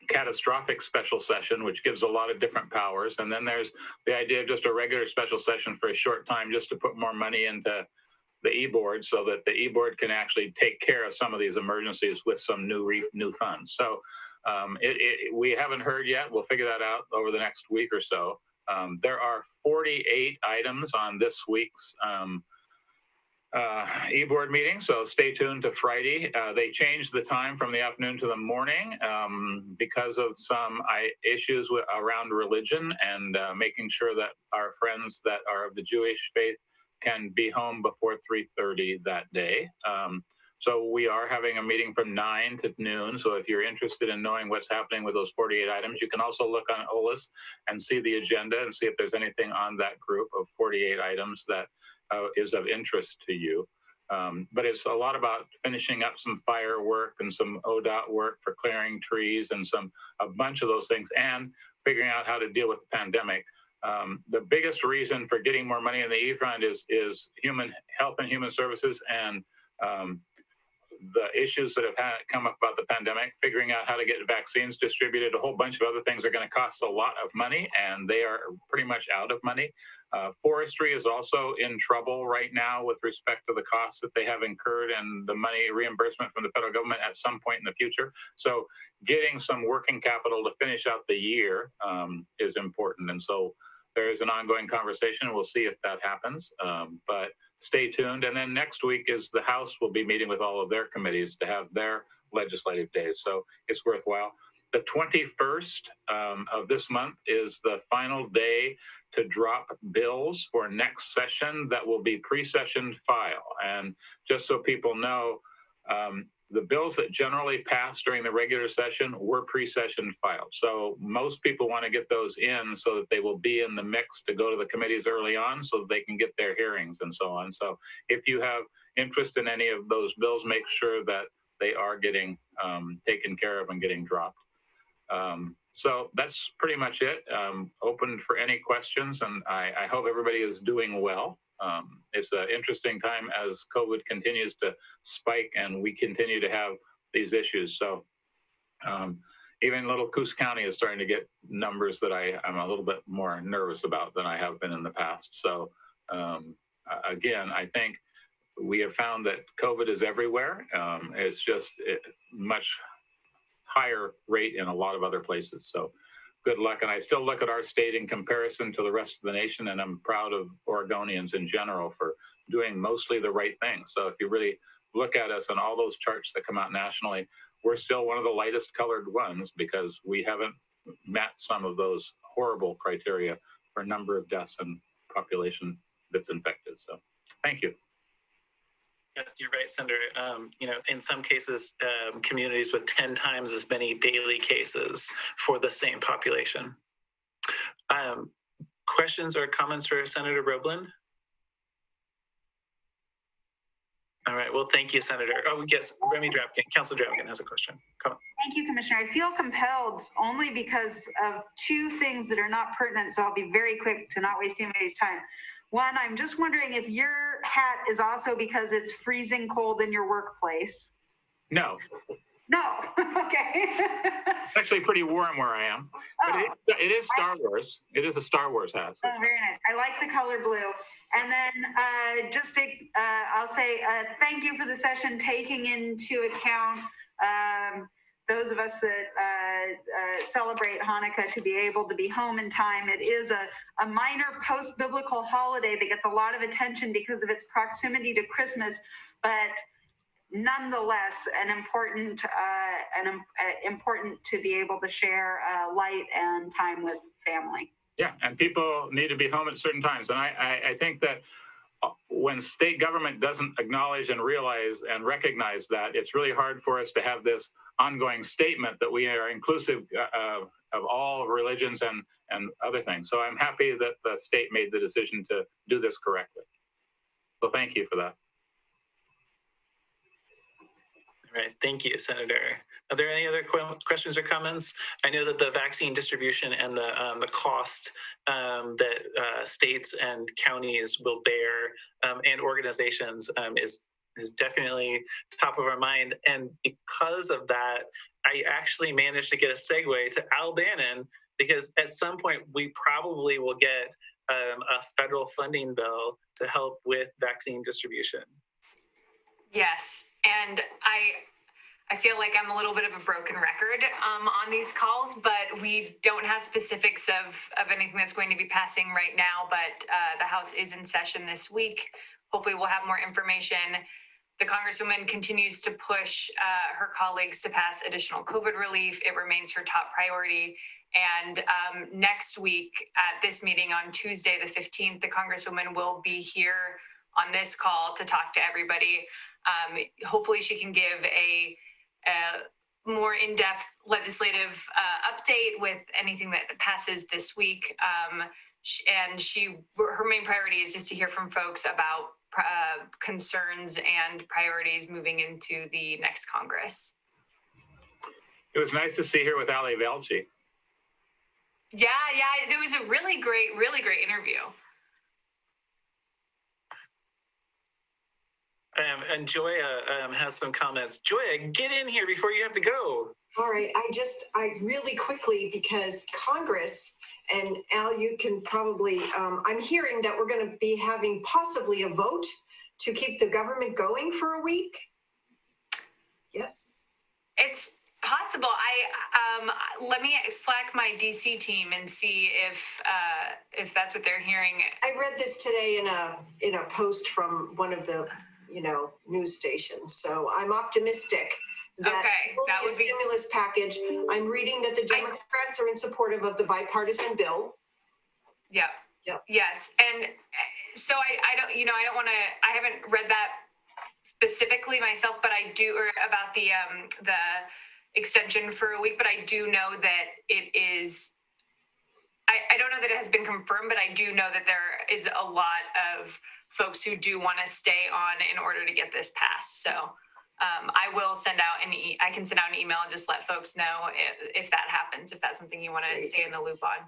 catastrophic special session, which gives a lot of different powers. And then there's the idea of just a regular special session for a short time, just to put more money into the e-board so that the e-board can actually take care of some of these emergencies with some new funds. So we haven't heard yet. We'll figure that out over the next week or so. There are 48 items on this week's e-board meeting, so stay tuned to Friday. They changed the time from the afternoon to the morning because of some issues around religion and making sure that our friends that are of the Jewish faith can be home before 3:30 that day. So we are having a meeting from 9 to noon. So if you're interested in knowing what's happening with those 48 items, you can also look on OLIS and see the agenda and see if there's anything on that group of 48 items that is of interest to you. But it's a lot about finishing up some fire work and some ODOT work for clearing trees and a bunch of those things, and figuring out how to deal with the pandemic. The biggest reason for getting more money in the E-Fund is human health and human services, and the issues that have come up about the pandemic, figuring out how to get vaccines distributed. A whole bunch of other things are going to cost a lot of money, and they are pretty much out of money. Forestry is also in trouble right now with respect to the costs that they have incurred and the money reimbursement from the federal government at some point in the future. So getting some working capital to finish out the year is important. And so there is an ongoing conversation. We'll see if that happens, but stay tuned. And then next week is the House will be meeting with all of their committees to have their legislative days. So it's worthwhile. The 21st of this month is the final day to drop bills for next session that will be pre-session file. And just so people know, the bills that generally pass during the regular session were pre-session filed. So most people want to get those in so that they will be in the mix to go to the committees early on so that they can get their hearings and so on. So if you have interest in any of those bills, make sure that they are getting taken care of and getting dropped. So that's pretty much it. Open for any questions, and I hope everybody is doing well. It's an interesting time as COVID continues to spike and we continue to have these issues. So even Little Coos County is starting to get numbers that I'm a little bit more nervous about than I have been in the past. So again, I think we have found that COVID is everywhere. It's just much higher rate in a lot of other places. So good luck. And I still look at our state in comparison to the rest of the nation, and I'm proud of Oregonians in general for doing mostly the right thing. So if you really look at us on all those charts that come out nationally, we're still one of the lightest colored ones because we haven't met some of those horrible criteria for number of deaths and population that's infected. So thank you. Yes, you're right, Senator. In some cases, communities with 10 times as many daily cases for the same population. Questions or comments for Senator Roeblen? All right, well, thank you, Senator. Oh, yes, Remy Drapkin, Councilor Drapkin has a question. Come on. Thank you, Commissioner. I feel compelled only because of two things that are not pertinent, so I'll be very quick to not waste anybody's time. One, I'm just wondering if your hat is also because it's freezing cold in your workplace. No. No, okay. It's actually pretty warm where I am. But it is Star Wars. It is a Star Wars hat. So. Oh, very nice. I like the color blue. And then I'll say thank you for the session, taking into account those of us that celebrate Hanukkah to be able to be home in time. It is a minor post-biblical holiday that gets a lot of attention because of its proximity to Christmas, but nonetheless important to be able to share light and time with family. Yeah, and people need to be home at certain times. And I think that when state government doesn't acknowledge and realize and recognize that, it's really hard for us to have this ongoing statement that we are inclusive of all religions and other things. So I'm happy that the state made the decision to do this correctly. So thank you for that. All right, thank you, Senator. Are there any other questions or comments? I know that the vaccine distribution and the cost that states and counties will bear and organizations is is definitely top of our mind. And because of that, I actually managed to get a segue to Al Bannon, because at some point we probably will get a federal funding bill to help with vaccine distribution. Yes, and I feel like I'm a little bit of a broken record on these calls, but we don't have specifics of anything that's going to be passing right now, but the House is in session this week. Hopefully we'll have more information. The Congresswoman continues to push her colleagues to pass additional COVID relief. It remains her top priority. And next week at this meeting on Tuesday, the 15th, the Congresswoman will be here on this call to talk to everybody. Hopefully she can give a more in-depth legislative update with anything that passes this week. And her main priority is just to hear from folks about concerns and priorities moving into the next Congress. It was nice to see her with Ali Velci. Yeah, it was a really great interview. And Joya has some comments. Joya, get in here before you have to go. All right, I really quickly, because Congress, and Al, you can probably, I'm hearing that we're going to be having possibly a vote to keep the government going for a week. Yes. It's possible. Let me Slack my DC team and see if that's what they're hearing. I read this today in a post from one of the news stations. So I'm optimistic that that would be a stimulus package. I'm reading that the Democrats are in support of the bipartisan bill. Yeah. Yes. And so I haven't read that specifically myself, but I do, or about the extension for a week, but I do know that it is, I don't know that it has been confirmed, but I do know that there is a lot of folks who do want to stay on in order to get this passed. So I will send out I can send out an email and just let folks know if that happens, if that's something you want to stay in the loop on.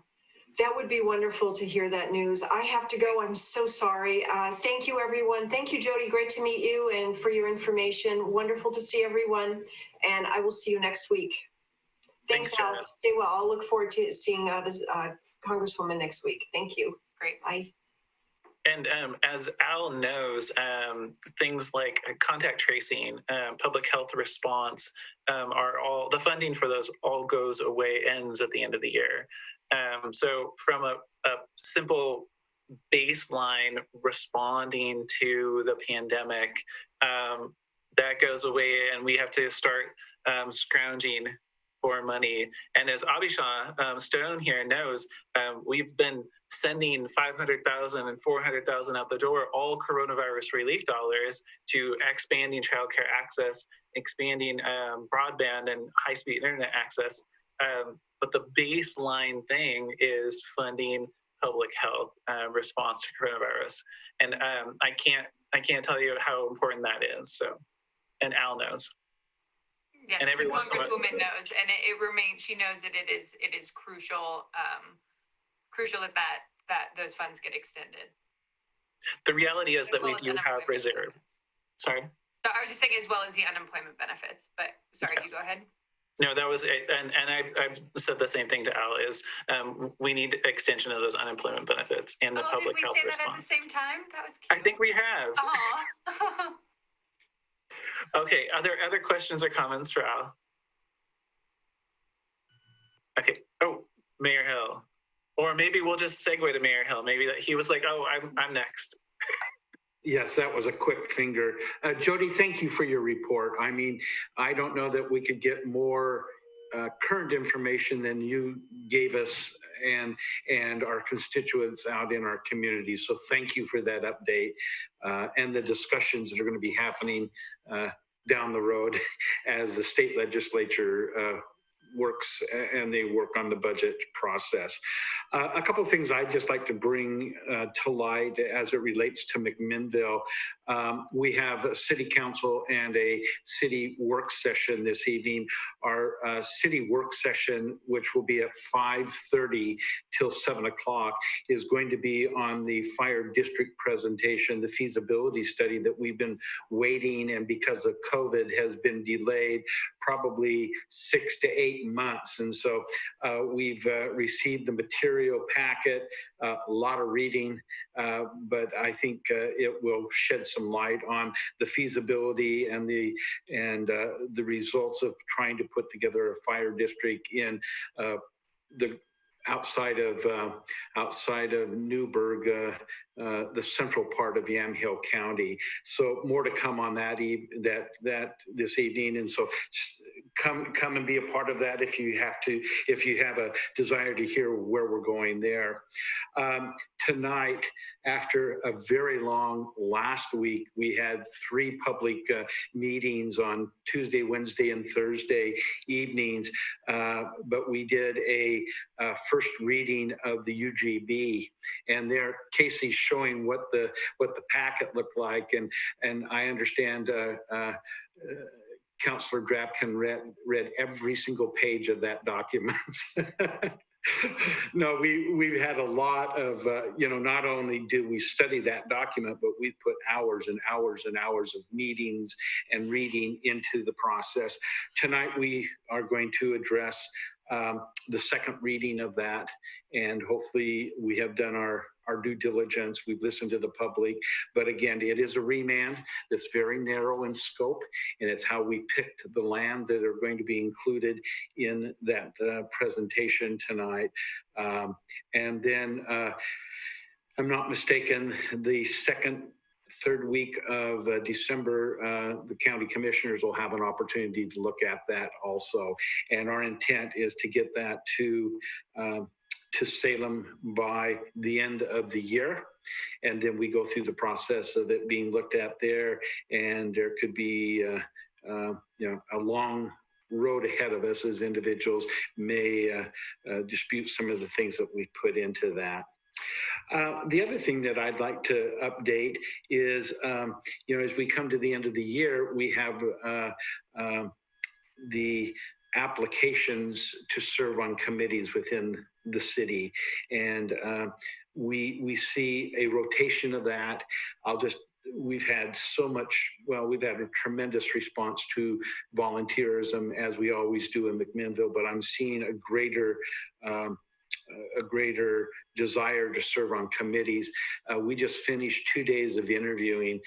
That would be wonderful to hear that news. I have to go. I'm so sorry. Thank you, everyone. Thank you, Jodi. Great to meet you and for your information. Wonderful to see everyone. And I will see you next week. Thanks, Al. Stay well. I'll look forward to seeing this Congresswoman next week. Thank you. Great. Bye. And as Al knows, things like contact tracing, public health response are all, the funding for those all goes away, ends at the end of the year. So from a simple baseline responding to the pandemic, that goes away, and we have to start scrounging for money. And as Abhisha Stone here knows, we've been sending 500,000 and 400,000 out the door, all coronavirus relief dollars, to expanding childcare access, expanding broadband and high-speed internet access. But the baseline thing is funding public health response to coronavirus. And I can't tell you how important that is. So, and Al knows. Yes, and every Congresswoman knows, and it remains. She knows that it is crucial, that those funds get extended. The reality is that we do have reserve. Sorry. So I was just saying, as well as the unemployment benefits. But sorry, yes. You go ahead. No, that was it, and I've said the same thing to Al. Is we need extension of those unemployment benefits and the public health response. Did we say that at the same time? That was cute. I think we have. Aww. Okay, are there other questions or comments for Al? Okay. Oh, Mayor Hill, or maybe we'll just segue to Mayor Hill. Maybe that he was like, "Oh, I'm next." Yes, that was a quick finger. Jodi, thank you for your report. I mean, I don't know that we could get more current information than you gave us and our constituents out in our community. So thank you for that update and the discussions that are going to be happening down the road as the state legislature works and they work on the budget process. A couple of things I'd just like to bring to light as it relates to McMinnville. We have a city council and a city work session this evening. Our city work session, which will be at 5:30 till 7 o'clock, is going to be on the fire district presentation, the feasibility study that we've been waiting, and because of COVID has been delayed probably 6 to 8 months. And so we've received the material packet, a lot of reading, but I think it will shed some light on the feasibility and the results of trying to put together a fire district in the outside of Newburgh, the central part of Yamhill County. So more to come on that this evening. And so come and be a part of that if you have a desire to hear where we're going there. Tonight, after a very long last week, we had 3 public meetings on Tuesday, Wednesday, and Thursday evenings, but we did a first reading of the UGB, and there Casey's showing what the packet looked like, and I understand Councillor Drapkin read every single page of that document. No, we've had a lot of, not only did we study that document, but we've put hours and hours and hours of meetings and reading into the process. Tonight, we are going to address the second reading of that, and hopefully we have done our due diligence. We've listened to the public, but again, it is a remand that's very narrow in scope, and it's how we picked the land that are going to be included in that presentation tonight. And then, I'm not mistaken, the third week of December, the county commissioners will have an opportunity to look at that also. And our intent is to get that to Salem by the end of the year. And then we go through the process of it being looked at there. And there could be, a long road ahead of us as individuals may dispute some of the things that we put into that. The other thing that I'd like to update is, as we come to the end of the year, we have the applications to serve on committees within the city. And we see a rotation of that. We've had we've had a tremendous response to volunteerism, as we always do in McMinnville, but I'm seeing a greater desire to serve on committees. We just finished 2 days of interviewing,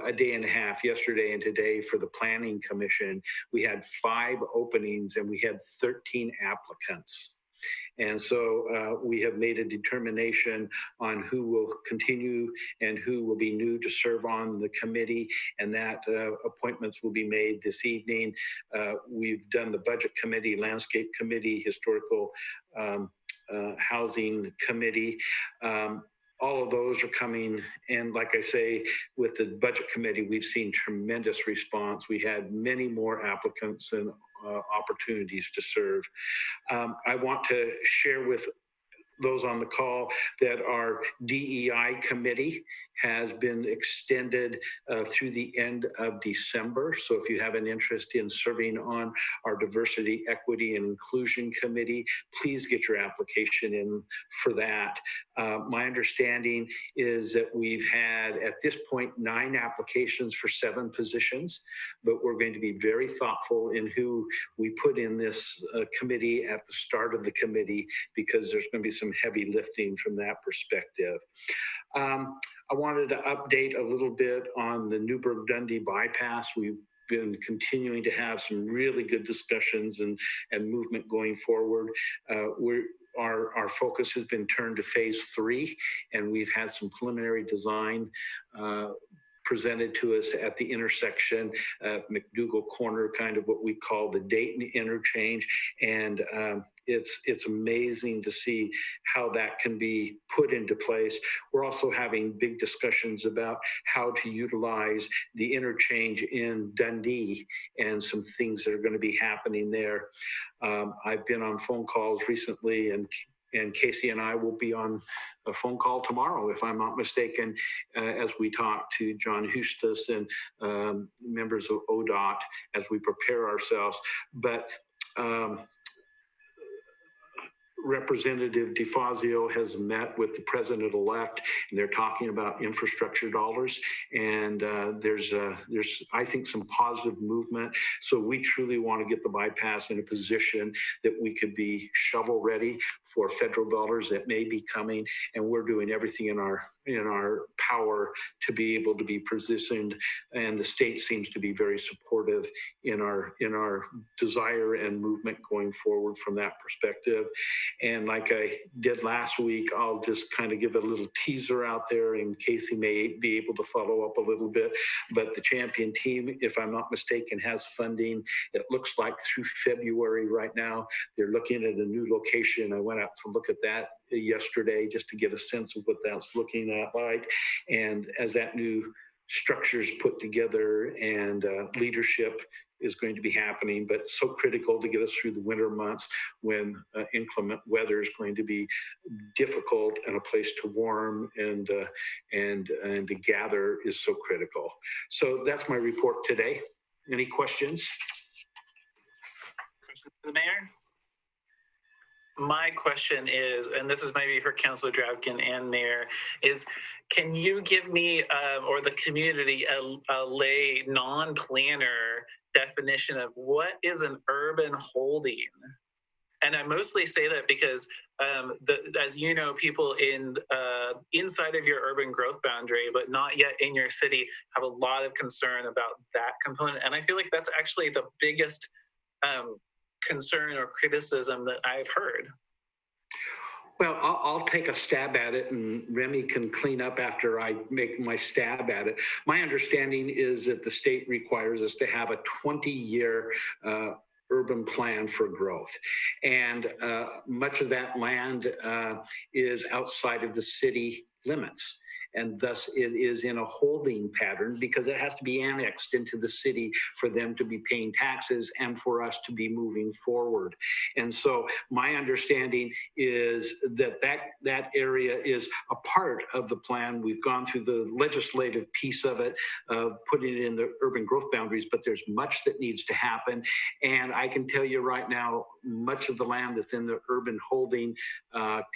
a day and a half yesterday and today for the Planning Commission. We had 5 openings and we had 13 applicants. And so we have made a determination on who will continue and who will be new to serve on the committee, and that appointments will be made this evening. We've done the Budget Committee, Landscape Committee, Historical Housing Committee. All of those are coming, and like I say, with the Budget Committee, we've seen tremendous response. We had many more applicants and opportunities to serve. I want to share with those on the call that our DEI committee has been extended through the end of December. So if you have an interest in serving on our Diversity, Equity, and Inclusion Committee, please get your application in for that. My understanding is that we've had, at this point, 9 applications for 7 positions, but we're going to be very thoughtful in who we put in this committee at the start of the committee, because there's going to be some heavy lifting from that perspective. I wanted to update a little bit on the Newburgh-Dundee bypass. We've been continuing to have some really good discussions and movement going forward. Our focus has been turned to phase 3, and we've had some preliminary design presented to us at the intersection, McDougall Corner, kind of what we call the Dayton interchange. And it's amazing to see how that can be put into place. We're also having big discussions about how to utilize the interchange in Dundee and some things that are going to be happening there. I've been on phone calls recently, and Casey and I will be on a phone call tomorrow, if I'm not mistaken, as we talk to John Hustis and members of ODOT as we prepare ourselves. But Representative DeFazio has met with the president-elect, and they're talking about infrastructure dollars. And there's I think, some positive movement. So we truly want to get the bypass in a position that we could be shovel ready for federal dollars that may be coming. And we're doing everything in our power to be able to be positioned. And the state seems to be very supportive in our desire and movement going forward from that perspective. And like I did last week, I'll just kind of give a little teaser out there, and Casey may be able to follow up a little bit. But the Champion team, if I'm not mistaken, has funding. It looks like through February right now. They're looking at a new location. I went out to look at that yesterday just to get a sense of what that's looking at like. And as that new structure is put together and leadership is going to be happening, but so critical to get us through the winter months when inclement weather is going to be difficult, and a place to warm and to gather is so critical. So that's my report today. Any questions? Questions for the mayor? My question is, and this is maybe for Councilor Drabkin and Mayor, is can you give me or the community a lay non-planner definition of what is an urban holding? And I mostly say that because, as you know, people inside of your urban growth boundary, but not yet in your city, have a lot of concern about that component. And I feel like that's actually the biggest concern or criticism that I've heard. Well, I'll take a stab at it, and Remy can clean up after I make my stab at it. My understanding is that the state requires us to have a 20-year urban plan for growth. And much of that land is outside of the city limits. And thus it is in a holding pattern because it has to be annexed into the city for them to be paying taxes and for us to be moving forward. And so my understanding is that area is a part of the plan. We've gone through the legislative piece of it, putting it in the urban growth boundaries, but there's much that needs to happen. And I can tell you right now, much of the land that's in the urban holding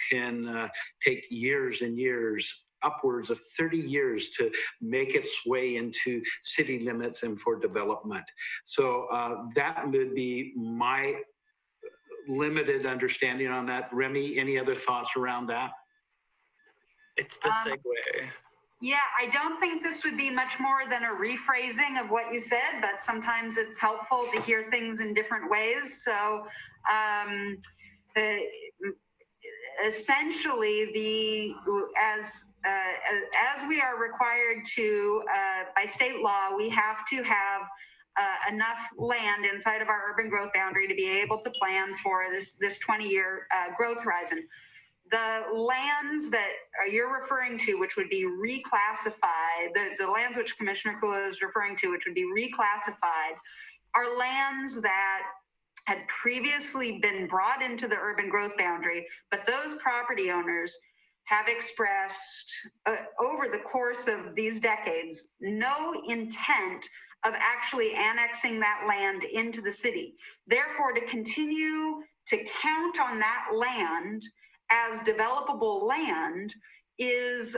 can take years and years, upwards of 30 years, to make its way into city limits and for development. So that would be my limited understanding on that. Remy, any other thoughts around that? It's the segue. Yeah, I don't think this would be much more than a rephrasing of what you said, but sometimes it's helpful to hear things in different ways. So essentially, as we are required to, by state law, we have to have enough land inside of our urban growth boundary to be able to plan for this 20-year growth horizon. The lands that you're referring to, which would be reclassified, the lands which Commissioner Kula is referring to, which would be reclassified, are lands that had previously been brought into the urban growth boundary, but those property owners have expressed over the course of these decades no intent of actually annexing that land into the city. Therefore, to continue to count on that land as developable land is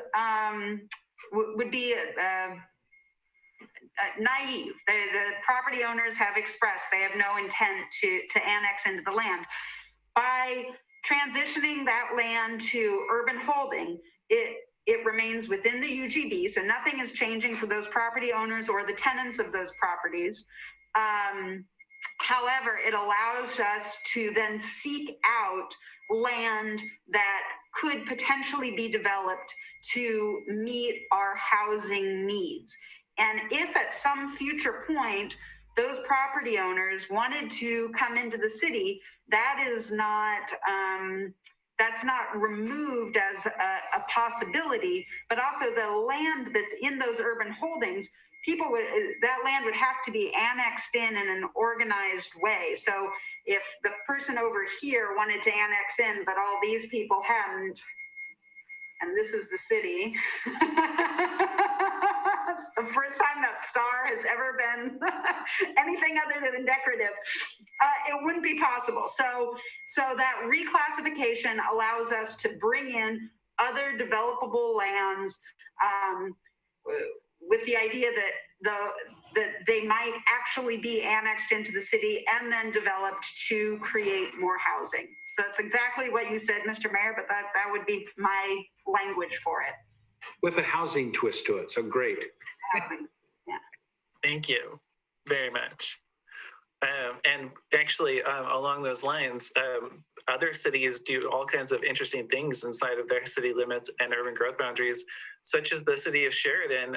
would be naive. The property owners have expressed they have no intent to annex into the land. By transitioning that land to urban holding, it remains within the UGB, so nothing is changing for those property owners or the tenants of those properties. However, it allows us to then seek out land that could potentially be developed to meet our housing needs. And if at some future point those property owners wanted to come into the city, that is not, that's not removed as a possibility, but also the land that's in those urban holdings, people would, that land would have to be annexed in an organized way. So if the person over here wanted to annex in, but all these people hadn't, and this is the city. It's the first time that star has ever been anything other than decorative. It wouldn't be possible. So that reclassification allows us to bring in other developable lands with the idea that they might actually be annexed into the city and then developed to create more housing. So that's exactly what you said, Mr. Mayor, but that would be my language for it. With a housing twist to it, so great. Yeah. Thank you very much. And actually, along those lines, other cities do all kinds of interesting things inside of their city limits and urban growth boundaries, such as the city of Sheridan,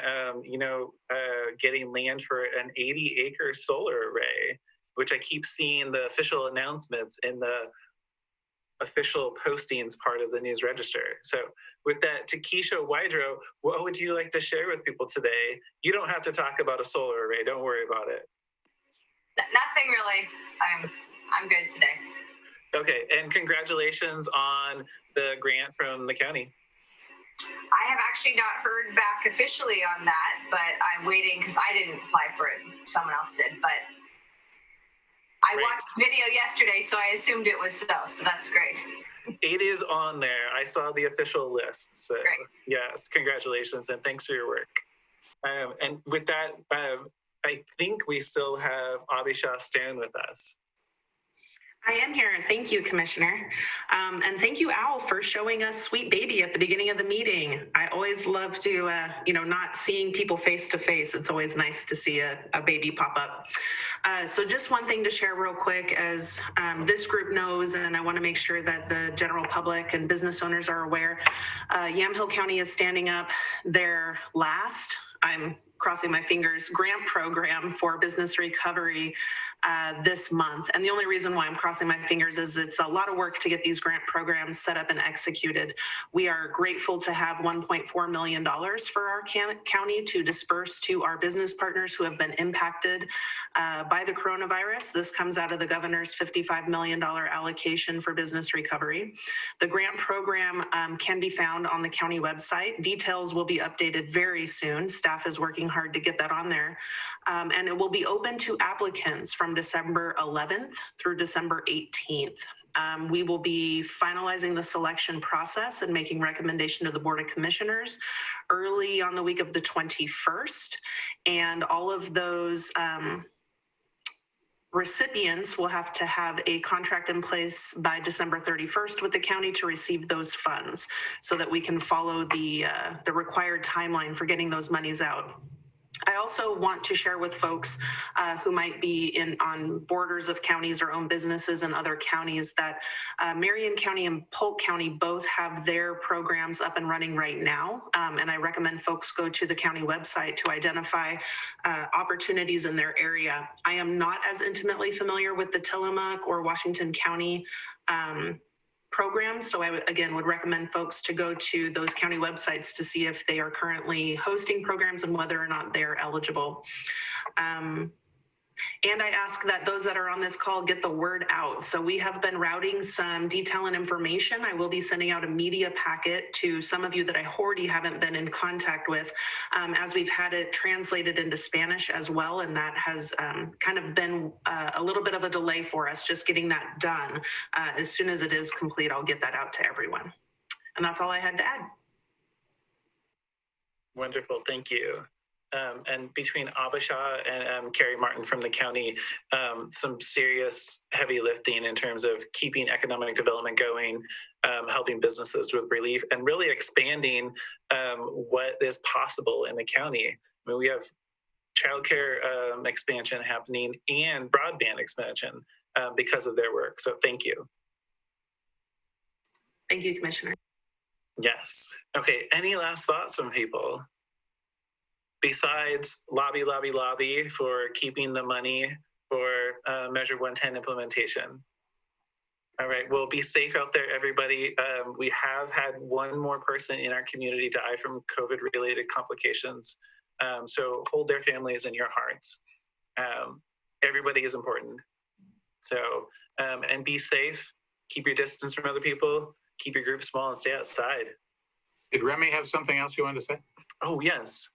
getting land for an 80-acre solar array, which I keep seeing the official announcements in the official postings part of the News Register. So with that, Takesha Wydro, what would you like to share with people today? You don't have to talk about a solar array. Don't worry about it. Nothing really. I'm good today. Okay, and congratulations on the grant from the county. I have actually not heard back officially on that, but I'm waiting because I didn't apply for it. Someone else did, but I watched the video yesterday, so I assumed it was so that's great. It is on there. I saw the official list. So great. Yes, congratulations and thanks for your work. And with that, I think we still have Abhisha Stone with us. I am here. Thank you, Commissioner. And thank you, Al, for showing us Sweet Baby at the beginning of the meeting. I always love to, not seeing people face to face. It's always nice to see a baby pop up. So just one thing to share real quick, as this group knows, and I want to make sure that the general public and business owners are aware, Yamhill County is standing up their last, I'm crossing my fingers, grant program for business recovery this month. And the only reason why I'm crossing my fingers is it's a lot of work to get these grant programs set up and executed. We are grateful to have $1.4 million for our county to disperse to our business partners who have been impacted by the coronavirus. This comes out of the governor's $55 million allocation for business recovery. The grant program can be found on the county website. Details will be updated very soon. Staff is working hard to get that on there. And it will be open to applicants from December 11th through December 18th. We will be finalizing the selection process and making recommendation to the Board of Commissioners early on the week of the 21st. And all of those recipients will have to have a contract in place by December 31st with the county to receive those funds so that we can follow the required timeline for getting those monies out. I also want to share with folks who might be on borders of counties or own businesses in other counties that Marion County and Polk County both have their programs up and running right now. And I recommend folks go to the county website to identify opportunities in their area. I am not as intimately familiar with the Tillamook or Washington County programs. So I would recommend folks to go to those county websites to see if they are currently hosting programs and whether or not they're eligible. And I ask that those that are on this call get the word out. So we have been routing some detail and information. I will be sending out a media packet to some of you that I already haven't been in contact with, as we've had it translated into Spanish as well. And that has kind of been a little bit of a delay for us, just getting that done. As soon as it is complete, I'll get that out to everyone. And that's all I had to add. Wonderful, thank you. And between Abhisha and Carrie Martin from the county, some serious heavy lifting in terms of keeping economic development going, helping businesses with relief, and really expanding what is possible in the county. I mean, we have childcare expansion happening and broadband expansion because of their work. So thank you. Thank you, Commissioner. Yes. Okay, any last thoughts from people? besides lobby for keeping the money for Measure 110 implementation. All right, well, be safe out there, everybody. We have had one more person in our community die from COVID-related complications. So hold their families in your hearts. Everybody is important. So, and be safe, keep your distance from other people, keep your group small and stay outside. Did Remy have something else you wanted to say? Oh, yes.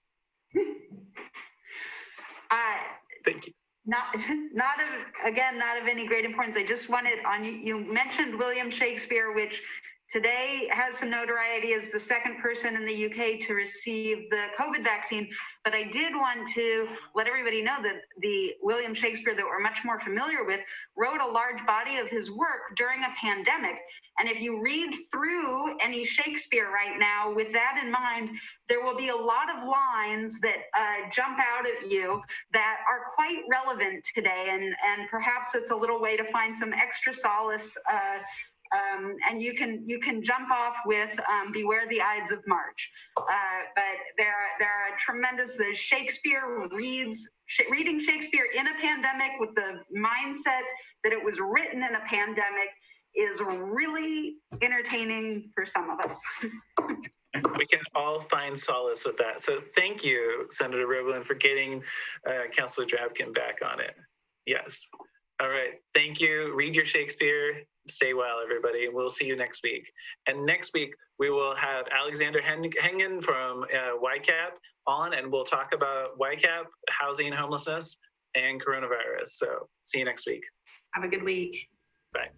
Thank you. Not of any great importance. I just wanted you mentioned William Shakespeare, which today has some notoriety as the second person in the UK to receive the COVID vaccine. But I did want to let everybody know that the William Shakespeare that we're much more familiar with wrote a large body of his work during a pandemic. And if you read through any Shakespeare right now with that in mind, there will be a lot of lines that jump out at you that are quite relevant today. And perhaps it's a little way to find some extra solace. And you can jump off with "Beware the Ides of March," but there are tremendous. Shakespeare reading Shakespeare in a pandemic with the mindset that it was written in a pandemic is really entertaining for some of us. We can all find solace with that. So thank you, Senator Roblin, for getting Councilor Drabkin back on it. Yes. All right. Thank you. Read your Shakespeare. Stay well, everybody. We'll see you next week. And next week, we will have Alexander Hengen from YCAP on, and we'll talk about YCAP, housing and homelessness, and coronavirus. So see you next week. Have a good week. Bye.